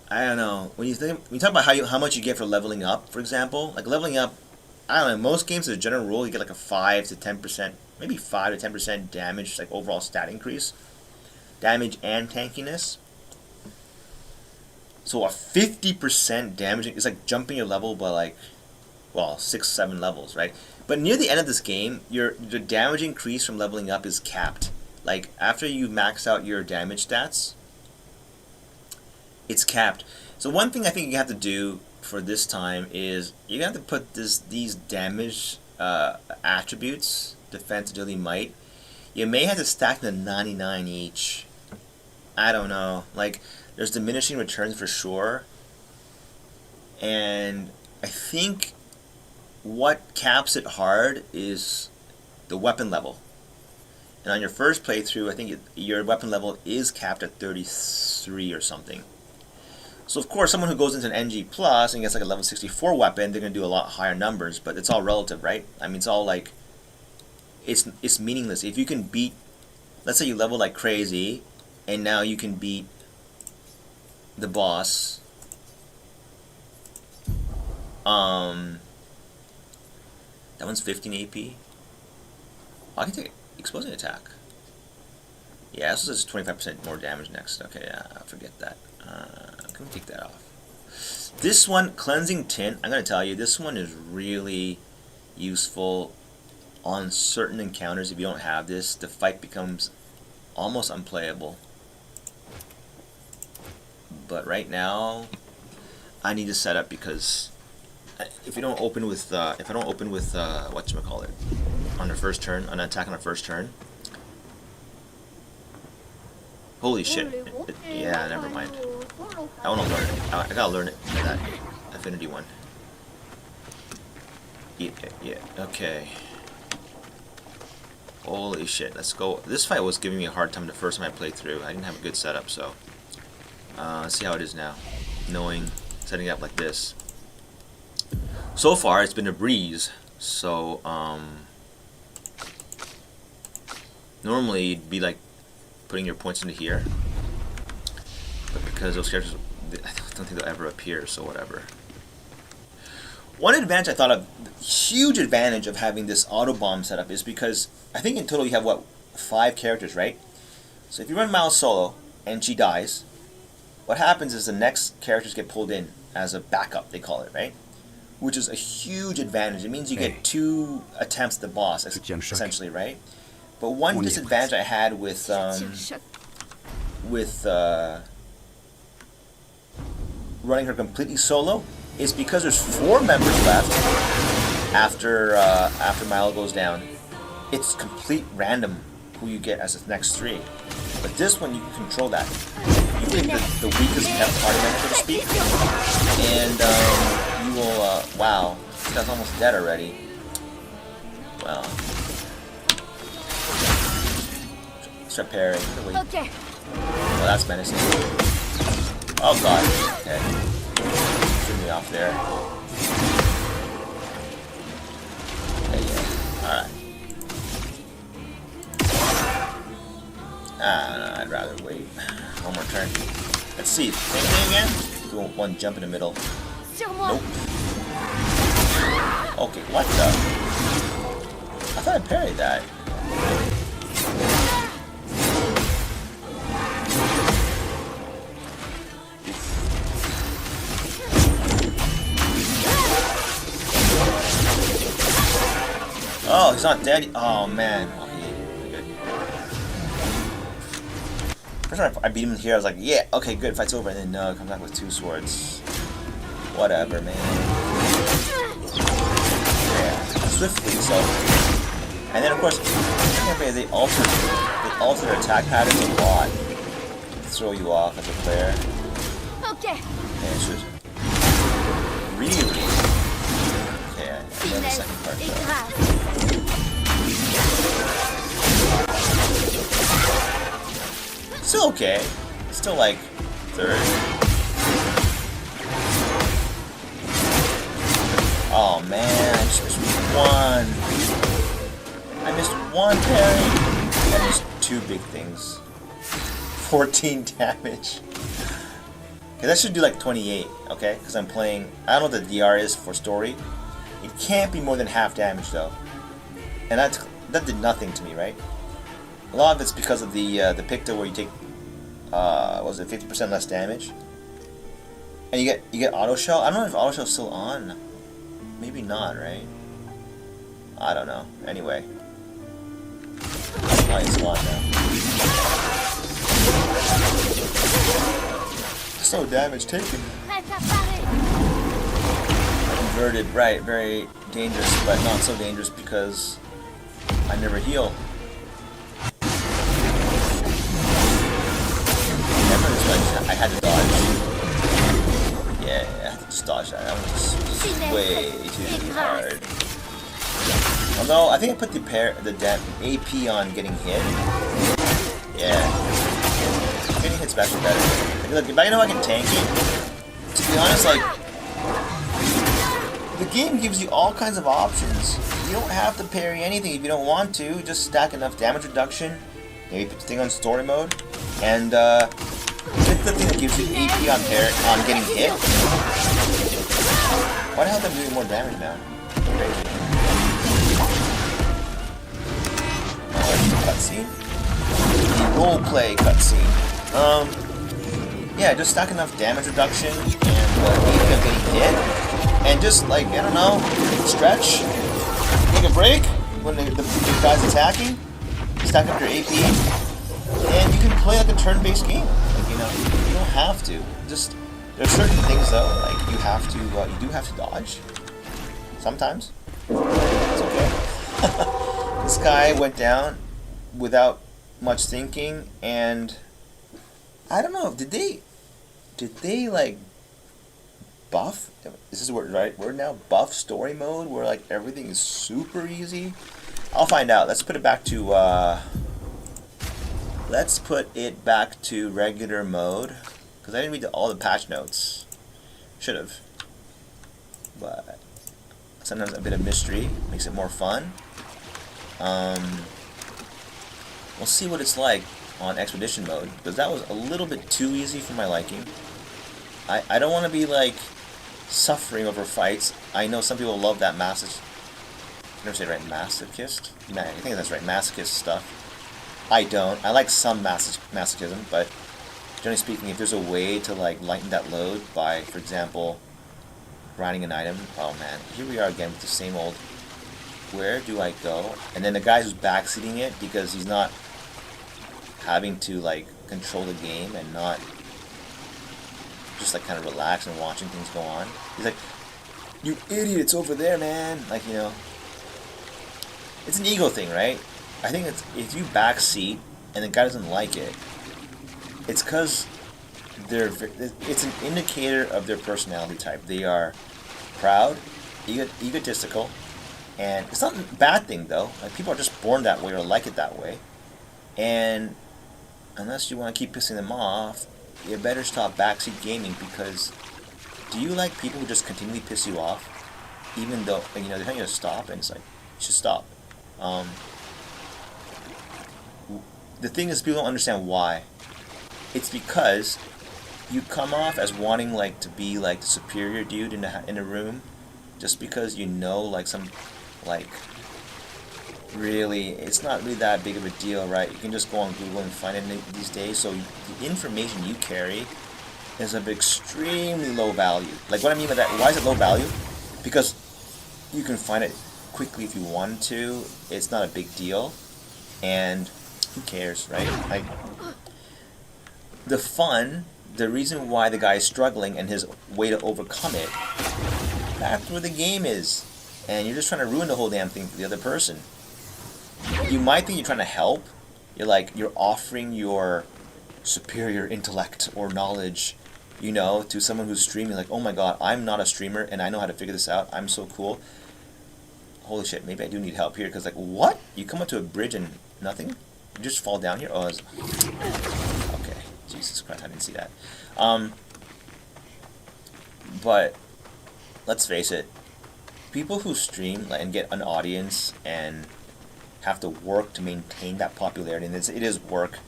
I don't know. When you talk about how much you get for leveling up, for example, like leveling up, I don't know. In most games, as a general rule, you get like a 5 to 10%, maybe 5 to 10% damage, like overall stat increase, damage and tankiness. So a 50% damage is like jumping your level by like, well, 6-7 levels, right? But near the end of this game, the damage increase from leveling up is capped. Like, after you max out your damage stats, it's capped. So one thing I think you have to do for this time is you have to put these damage attributes, defense, agility, might. You may have to stack them to 99 each. I don't know. Like, there's diminishing returns for sure. And I think what caps it hard is the weapon level. And on your first playthrough, I think your weapon level is capped at 33 or something. So of course, someone who goes into an NG Plus and gets like a level 64 weapon, they're going to do a lot higher numbers, but it's all relative, right? I mean, it's all like, it's meaningless. If you can beat, let's say you level like crazy, and now you can beat the boss, that one's 15 AP. I can take it. Explosive attack. Yeah, this is 25% more damage next. Okay, yeah, forget that. Can we take that off? This one, Cleansing Tint, I'm going to tell you, this one is really useful on certain encounters. If you don't have this, the fight becomes almost unplayable. But right now, I need to set up because if you don't open with, if I don't open with, whatchamacallit, on the first turn, on an attack on the first turn. Holy shit. Yeah, never mind. I want to learn it. I gotta learn it, that affinity one. Yeah, okay. Holy shit, let's go. This fight was giving me a hard time the first time I played through. I didn't have a good setup, so. Let's see how it is now. Setting it up like this. So far, it's been a breeze. So, normally it'd be like putting your points into here, but because those characters, I don't think they'll ever appear, so whatever. One advantage I thought of, huge advantage of having this auto bomb setup is because I think in total you have what, 5 characters, right? So if you run Miles solo and she dies, what happens is the next characters get pulled in as a backup, they call it, right? Which is a huge advantage. It means you get 2 attempts at the boss, essentially, right? But one disadvantage I had with running her completely solo is because there's 4 members left after Milo goes down. It's complete random who you get as the next 3. But this one, you can control that. You pick the weakest party member, so to speak, and you will. Wow, this guy's almost dead already. Well, start parrying. Okay. Well, that's menacing. Oh god. Okay. Threw me off there. Yeah. Alright. No, I'd rather wait. One more turn. Let's see. Same thing again? Do one jump in the middle. Nope. Okay, what the? I thought I parried that. Oh, he's not dead. Oh man. First time I beat him here, I was like, yeah, okay, good, fight's over. And then no, comes back with 2 swords. Whatever, man. Yeah, swiftly, so. And then of course, they alter their attack patterns a lot. Throw you off as a player. Okay. And it's just really. Okay, I know the second part though. Still okay. Still like 3rd. Oh man, I just missed 1. I missed 1 parry. I missed 2 big things. 14 damage. Okay, that should do like 28, okay? Because I'm playing, I don't know what the DR is for story. It can't be more than half damage though. And that did nothing to me, right? A lot of it's because of the Picto where you take, what was it, 50% less damage, and you get auto shell. I don't know if auto shell's still on. Maybe not, right? I don't know. Anyway, oh, it's gone now. So damage taken. Inverted, right? Very dangerous, but not so dangerous because I never heal. I had to dodge. Yeah, I had to just dodge that. That was way too hard. Although I think I put the AP on getting hit. Yeah, getting hit's actually better. Like, look, if I know I can tank it, to be honest, like the game gives you all kinds of options. You don't have to parry anything if you don't want to. Just stack enough damage reduction. Maybe put the thing on story mode, and get the thing that gives you AP on getting hit. Why the hell am I doing more damage now? Crazy. Cutscene? The roleplay cutscene. Yeah, just stack enough damage reduction and AP on getting hit. And just, like, I don't know, stretch, take a break when the guy's attacking, stack up your AP, and you can play like a turn-based game. Like, you know, you don't have to. Just, there's certain things though, like you do have to dodge. Sometimes. It's okay. This guy went down without much thinking, and I don't know, did they like buff? Is this the right word now? Buff story mode where like everything is super easy? I'll find out. Let's put it back to regular mode, because I didn't read all the patch notes. Should have. But sometimes a bit of mystery makes it more fun. We'll see what it's like on expedition mode, because that was a little bit too easy for my liking. I don't want to be like suffering over fights. I know some people love that I never say it right, masochist? I think that's right, masochist stuff. I don't. I like some masochism, but generally speaking, if there's a way to like lighten that load by, for example, grinding an item, oh man, here we are again with the same old, where do I go? And then the guy who's backseating it because he's not having to like control the game and not just like kind of relax and watching things go on. He's like, you idiot, it's over there, man. Like, you know, it's an ego thing, right? I think it's if you backseat and the guy doesn't like it, it's because it's an indicator of their personality type. They are proud, egotistical, and it's not a bad thing though. Like, people are just born that way or like it that way. And unless you want to keep pissing them off, you better stop backseat gaming, because do you like people who just continually piss you off? Even though, you know, they're telling you to stop, and it's like, you should stop. The thing is, people don't understand why. It's because you come off as wanting like to be like the superior dude in a room, just because you know like some like really it's not really that big of a deal, right? You can just go on Google and find it these days. So the information you carry is of extremely low value. Like, what I mean by that, why is it low value? Because you can find it quickly if you want to. It's not a big deal, and who cares, right? Like, the fun, the reason why the guy is struggling and his way to overcome it, that's where the game is. And you're just trying to ruin the whole damn thing for the other person. You might think you're trying to help. You're offering your superior intellect or knowledge, you know, to someone who's streaming. Like, oh my god, I'm not a streamer and I know how to figure this out. I'm so cool. Holy shit, maybe I do need help here. Because, like, what? You come up to a bridge and nothing? You just fall down here? Oh, okay. Jesus Christ, I didn't see that. But let's face it, people who stream and get an audience and have to work to maintain that popularity, and it is work,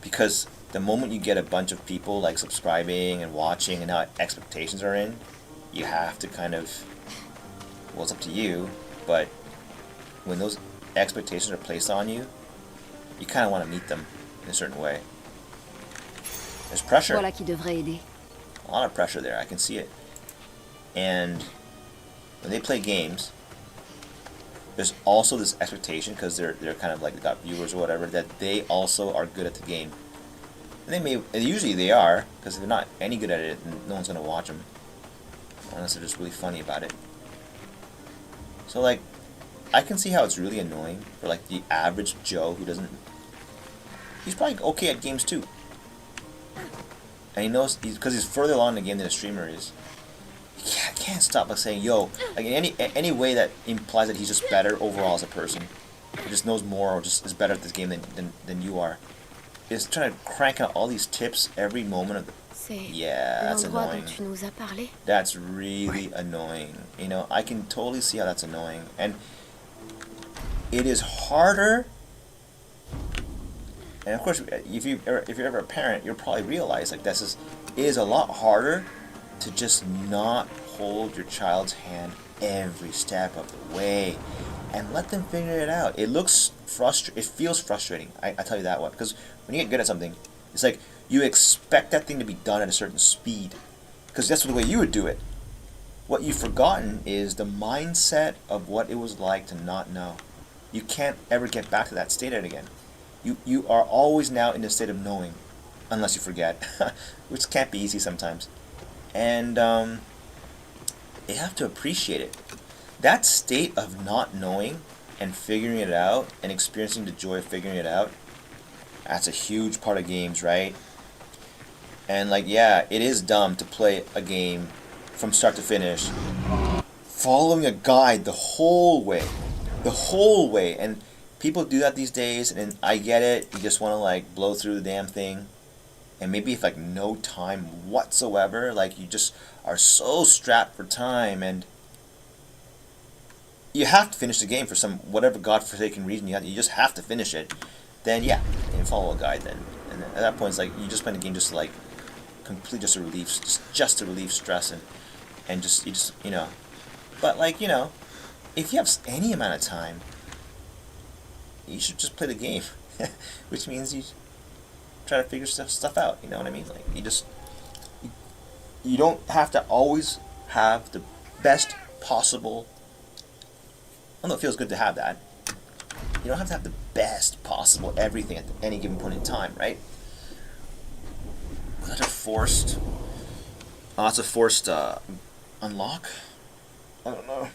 because the moment you get a bunch of people like subscribing and watching and now expectations are in, you have to kind of, well, it's up to you, but when those expectations are placed on you, you kind of want to meet them in a certain way. There's pressure. Voilà qui devrait aider. A lot of pressure there, I can see it. And when they play games, there's also this expectation, because they're kind of like, they got viewers or whatever, that they also are good at the game. And usually they are, because if they're not any good at it, no one's going to watch them. Unless they're just really funny about it. So, like, I can see how it's really annoying for, like, the average Joe who doesn't... He's probably okay at games too. And he knows, because he's further along in the game than a streamer is. I can't stop by saying, yo, like, in any way that implies that he's just better overall as a person, or just knows more, or just is better at this game than you are, is trying to crank out all these tips every moment of the... Yeah, that's annoying. That's really annoying. You know, I can totally see how that's annoying. And it is harder... And of course, if you're ever a parent, you'll probably realize, like, it is a lot harder to just not hold your child's hand every step of the way and let them figure it out. It looks it feels frustrating, I tell you that one, because when you get good at something, it's like you expect that thing to be done at a certain speed, because that's the way you would do it. What you've forgotten is the mindset of what it was like to not know. You can't ever get back to that state again. You are always now in the state of knowing, unless you forget, which can't be easy sometimes. And you have to appreciate it. That state of not knowing and figuring it out and experiencing the joy of figuring it out, that's a huge part of games, right? And, like, yeah, it is dumb to play a game from start to finish, following a guide the whole way. And people do that these days, and I get it. You just want to, like, blow through the damn thing. And maybe if, like, no time whatsoever, like, you just are so strapped for time, and you have to finish the game for some whatever godforsaken reason. You just have to finish it. Then yeah, and follow a guide then. And at that point, it's like you just play the game just to, like, complete, just to relieve stress. And and just you know. But like, you know, if you have any amount of time, you should just play the game, which means you try to figure stuff out. You know what I mean? Like you don't have to always have the best possible. Although it feels good to have that, you don't have to have the best possible everything at any given point in time, right? That's a forced. Oh, that's a forced unlock. I don't know.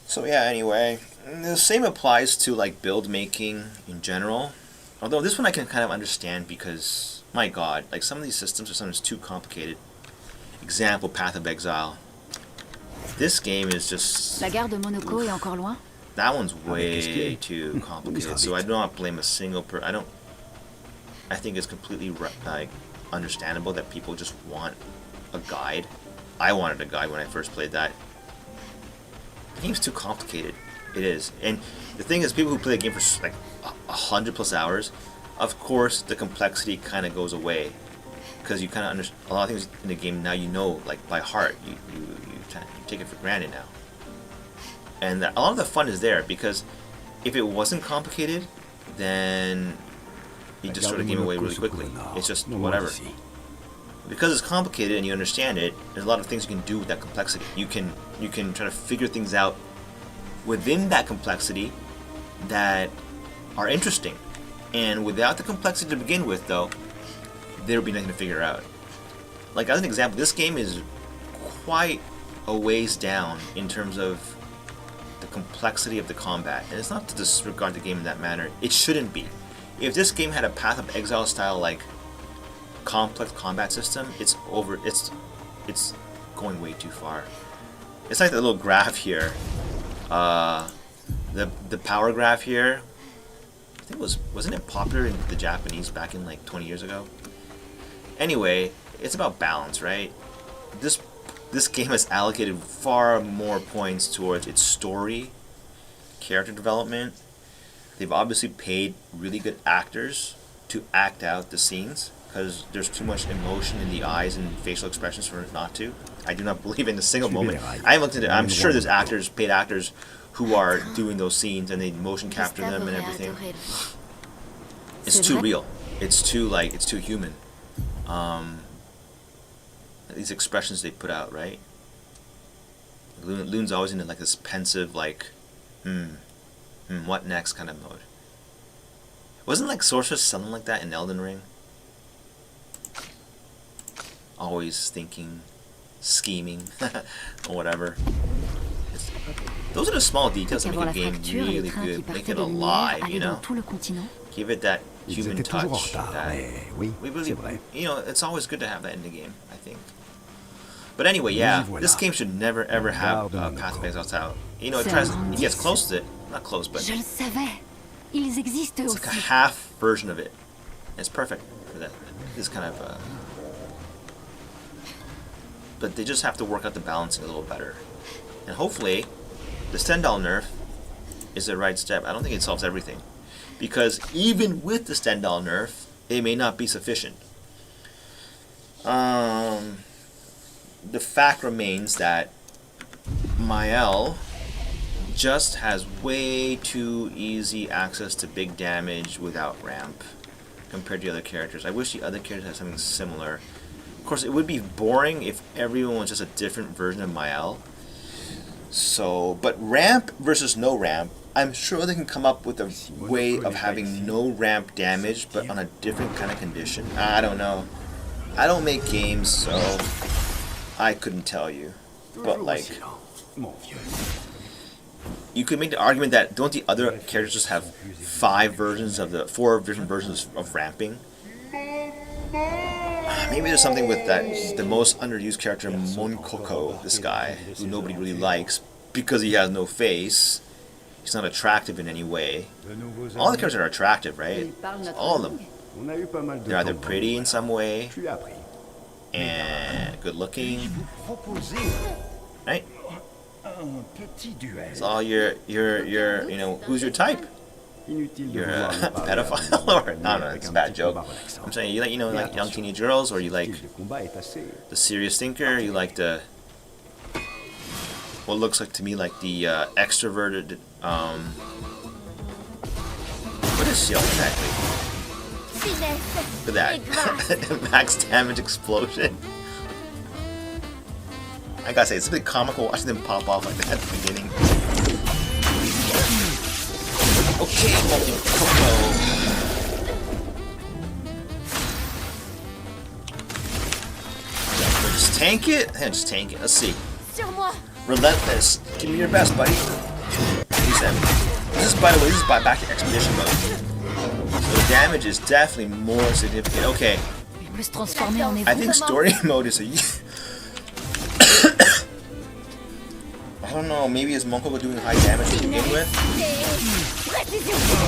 So yeah, anyway, the same applies to like build making in general. Although this one I can kind of understand because, my god, like some of these systems are sometimes too complicated. Example, Path of Exile. This game is just... La gare de Monaco est encore loin? That one's way too complicated, so I do not blame a single I think it's completely like understandable that people just want a guide. I wanted a guide when I first played that. The game's too complicated. It is. And the thing is, people who play the game for like 100+ hours, of course the complexity kind of goes away. Because you kind of understand a lot of things in the game now, you know, like by heart. You take it for granted now. And a lot of the fun is there, because if it wasn't complicated, then you just throw the game away really quickly. It's just whatever. Because it's complicated and you understand it, there's a lot of things you can do with that complexity. You can try to figure things out within that complexity that are interesting. And without the complexity to begin with, though, there would be nothing to figure out. Like, as an example, this game is quite a ways down in terms of the complexity of the combat. And it's not to disregard the game in that manner. It shouldn't be. If this game had a Path of Exile style, like, complex combat system, it's going way too far. It's like the little graph here. The power graph here, I think wasn't it popular in the Japanese back in like 20 years ago? Anyway, it's about balance, right? This game has allocated far more points towards its story, character development. They've obviously paid really good actors to act out the scenes, because there's too much emotion in the eyes and facial expressions for it not to. I do not believe in a single moment. I haven't looked into it. I'm sure there's paid actors who are doing those scenes and they motion capture them and everything. It's too real. It's too human. These expressions they put out, right? Loon's always in like this pensive, like, what next kind of mode. Wasn't like Sorceress something like that in Elden Ring? Always thinking, scheming, or whatever. Those are the small details that make a game really good, make it alive, you know? Give it that human touch. We really, you know, it's always good to have that in the game, I think. But anyway, yeah, this game should never ever have Path of Exile out. You know, it gets close to it. Not close, but it's like a half version of it. It's perfect for that. This kind of but they just have to work out the balancing a little better. And hopefully, the $10 nerf is the right step. I don't think it solves everything, because even with the $10 nerf, it may not be sufficient. The fact remains that Mael just has way too easy access to big damage without ramp compared to the other characters. I wish the other characters had something similar. Of course, it would be boring if everyone was just a different version of Mael. So, but ramp versus no ramp, I'm sure they can come up with a way of having no ramp damage, but on a different kind of condition. I don't know. I don't make games, so I couldn't tell you. But like, you could make the argument that don't the other characters just have 4 different versions of ramping? Maybe there's something with that. The most underused character, Monkoko, this guy, who nobody really likes because he has no face. He's not attractive in any way. All the characters are attractive, right? All of them. They're either pretty in some way and good looking, right? It's all your you know, who's your type? Inutile de you're vouloir a lui parler à pedophile mon or no, avec it's a un bad petit joke. combat relaxant. I'm saying you like Mais like young attention, teenage girls, or you like le combat est assez. the serious thinker, you like the what looks like to me like the extroverted what is shield exactly? Finesse. Look at that. Max damage explosion. I gotta say, it's a bit comical watching them pop off like that at the beginning. Okay, just tank it? Yeah, just tank it. Let's see. Sur moi. Relentless. Give me your best, buddy. Use them. This is, by the way, this is back to expedition mode. So the damage is definitely more significant. Okay. Il peut se transformer en I think story mode is a... I don't know, maybe is Monko doing high damage to begin with?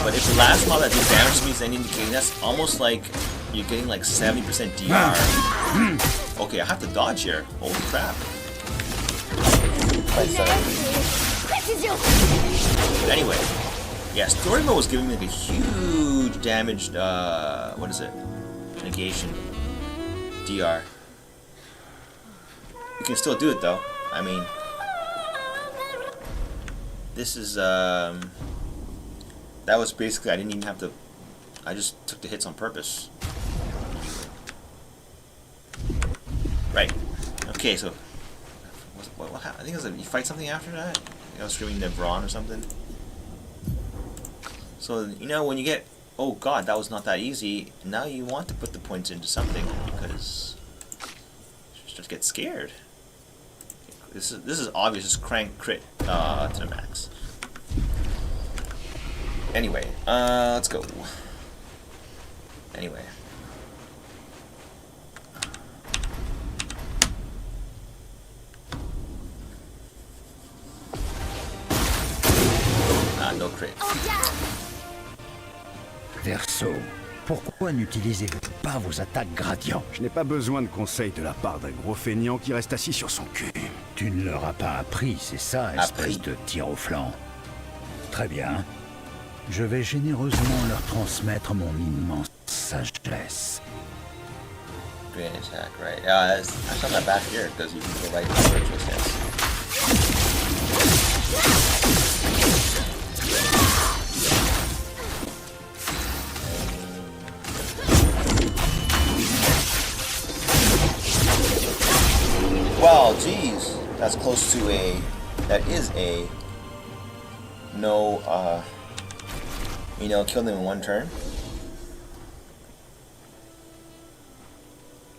But if the last mob that did damage to me is any indicating, that's almost like you're getting like 70% DR. Okay, I have to dodge here. Holy crap. But anyway, yeah, story mode was giving me like a huge damaged, what is it? Negation. DR. You can still do it though. I mean, this is, that was basically, I didn't even have to, I just took the hits on purpose. Right. Okay, so, what happened? I think it was you fight something after that? I was screaming to Braun or something. So, you know, when you get, oh god, that was not that easy, now you want to put the points into something, because you just get scared. This is obvious, just crank crit to the max. Anyway, let's go. Anyway. Ah, no crit. Verseau, pourquoi n'utilisez-vous pas vos attaques gradients? Je n'ai pas besoin de conseils de la part d'un gros feignant qui reste assis sur son cul. Tu ne leur as pas appris, c'est ça, espèce de tir au flanc. Très bien. Je vais généreusement leur transmettre mon immense sagesse. Great attack, right. Yeah, that's not that bad here, because you can go right to virtual stance. Well, geez, that's close to a, that is a, no, you know, kill them in one turn.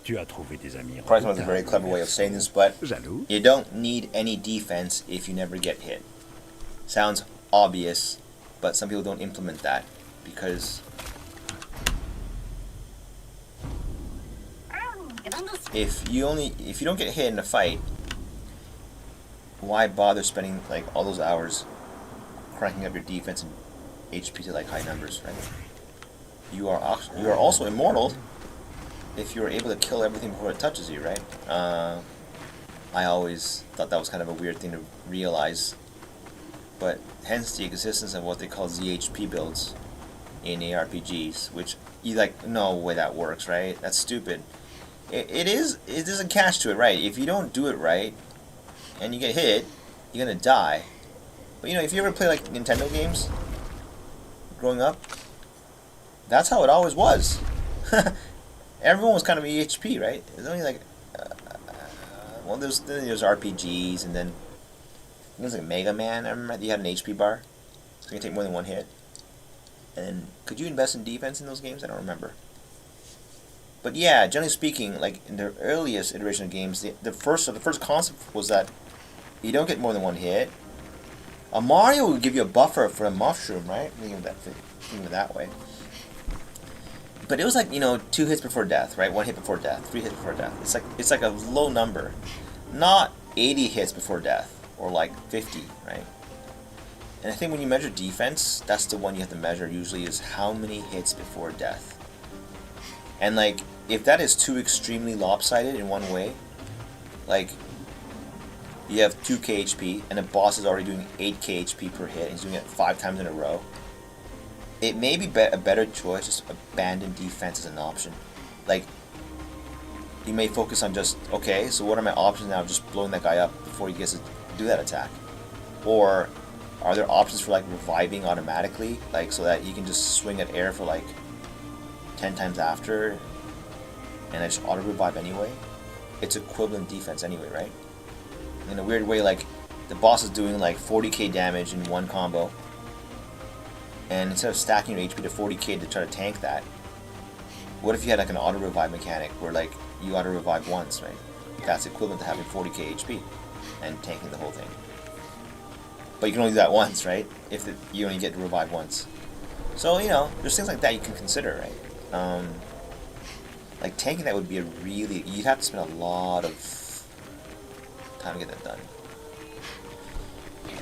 Tu as trouvé des amis. Probably was a very clever way of saying this, but Jaloux. you don't need any defense if you never get hit. Sounds obvious, but some people don't implement that because if you don't get hit in a fight, why bother spending like all those hours cranking up your defense and HP to like high numbers, right? You are also immortal if you're able to kill everything before it touches you, right? I always thought that was kind of a weird thing to realize, but hence the existence of what they call ZHP builds in ARPGs, which you like, no way that works, right? That's stupid. It is a catch to it, right? If you don't do it right and you get hit, you're gonna die. But you know, if you ever play like Nintendo games growing up, that's how it always was. Everyone was kind of EHP, right? There's only like, well, there's RPGs, and then it was like Mega Man. I remember you had an HP bar, so you can take more than one hit. And could you invest in defense in those games? I don't remember. But yeah, generally speaking, like in the earliest iteration of games, the first concept was that you don't get more than one hit. A Mario would give you a buffer for a mushroom, right? Think of that way. But it was like, you know, 2 hits before death, right? 1 hit before death, 3 hits before death. It's like a low number, not 80 hits before death or like 50, right? And I think when you measure defense, that's the one you have to measure usually, is how many hits before death. And like, if that is too extremely lopsided in one way, like you have 2k HP and the boss is already doing 8k HP per hit and he's doing it 5 times in a row, it may be a better choice just abandon defense as an option. Like, you may focus on just, okay, so what are my options now? Just blowing that guy up before he gets to do that attack. Or are there options for like reviving automatically, like so that you can just swing at air for like 10 times after and I just auto revive anyway? It's equivalent defense anyway, right? In a weird way, like the boss is doing like 40k damage in one combo, and instead of stacking your HP to 40k to try to tank that, what if you had like an auto revive mechanic where like you auto revive once, right? That's equivalent to having 40k HP and tanking the whole thing. But you can only do that once, right? If you only get to revive once. So, you know, there's things like that you can consider, right? Like tanking that would be a really... You'd have to spend a lot of time to get that done.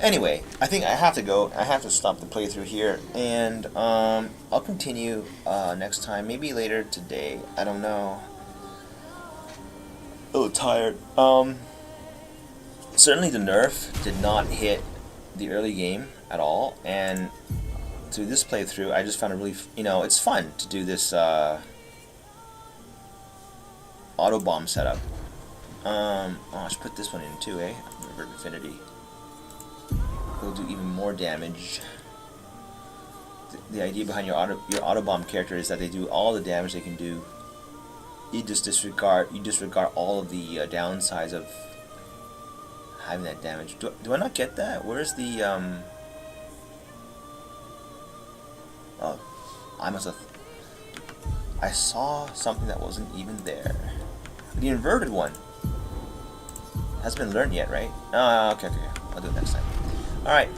Anyway, I think I have to go. I have to stop the playthrough here. And I'll continue next time. Maybe later today. I don't know. A little tired. Certainly the Nerf did not hit the early game at all, and through this playthrough I just found it really, you know, it's fun to do this auto bomb setup. Oh, I should put this one in too, eh? Revert Infinity. It'll do even more damage. The idea behind your auto bomb character is that they do all the damage they can do. You disregard all of the downsides of having that damage. Do I not get that? Where's the oh, I must have... I saw something that wasn't even there. The inverted one hasn't been learned yet, right? Okay. I'll do it next time. Alright.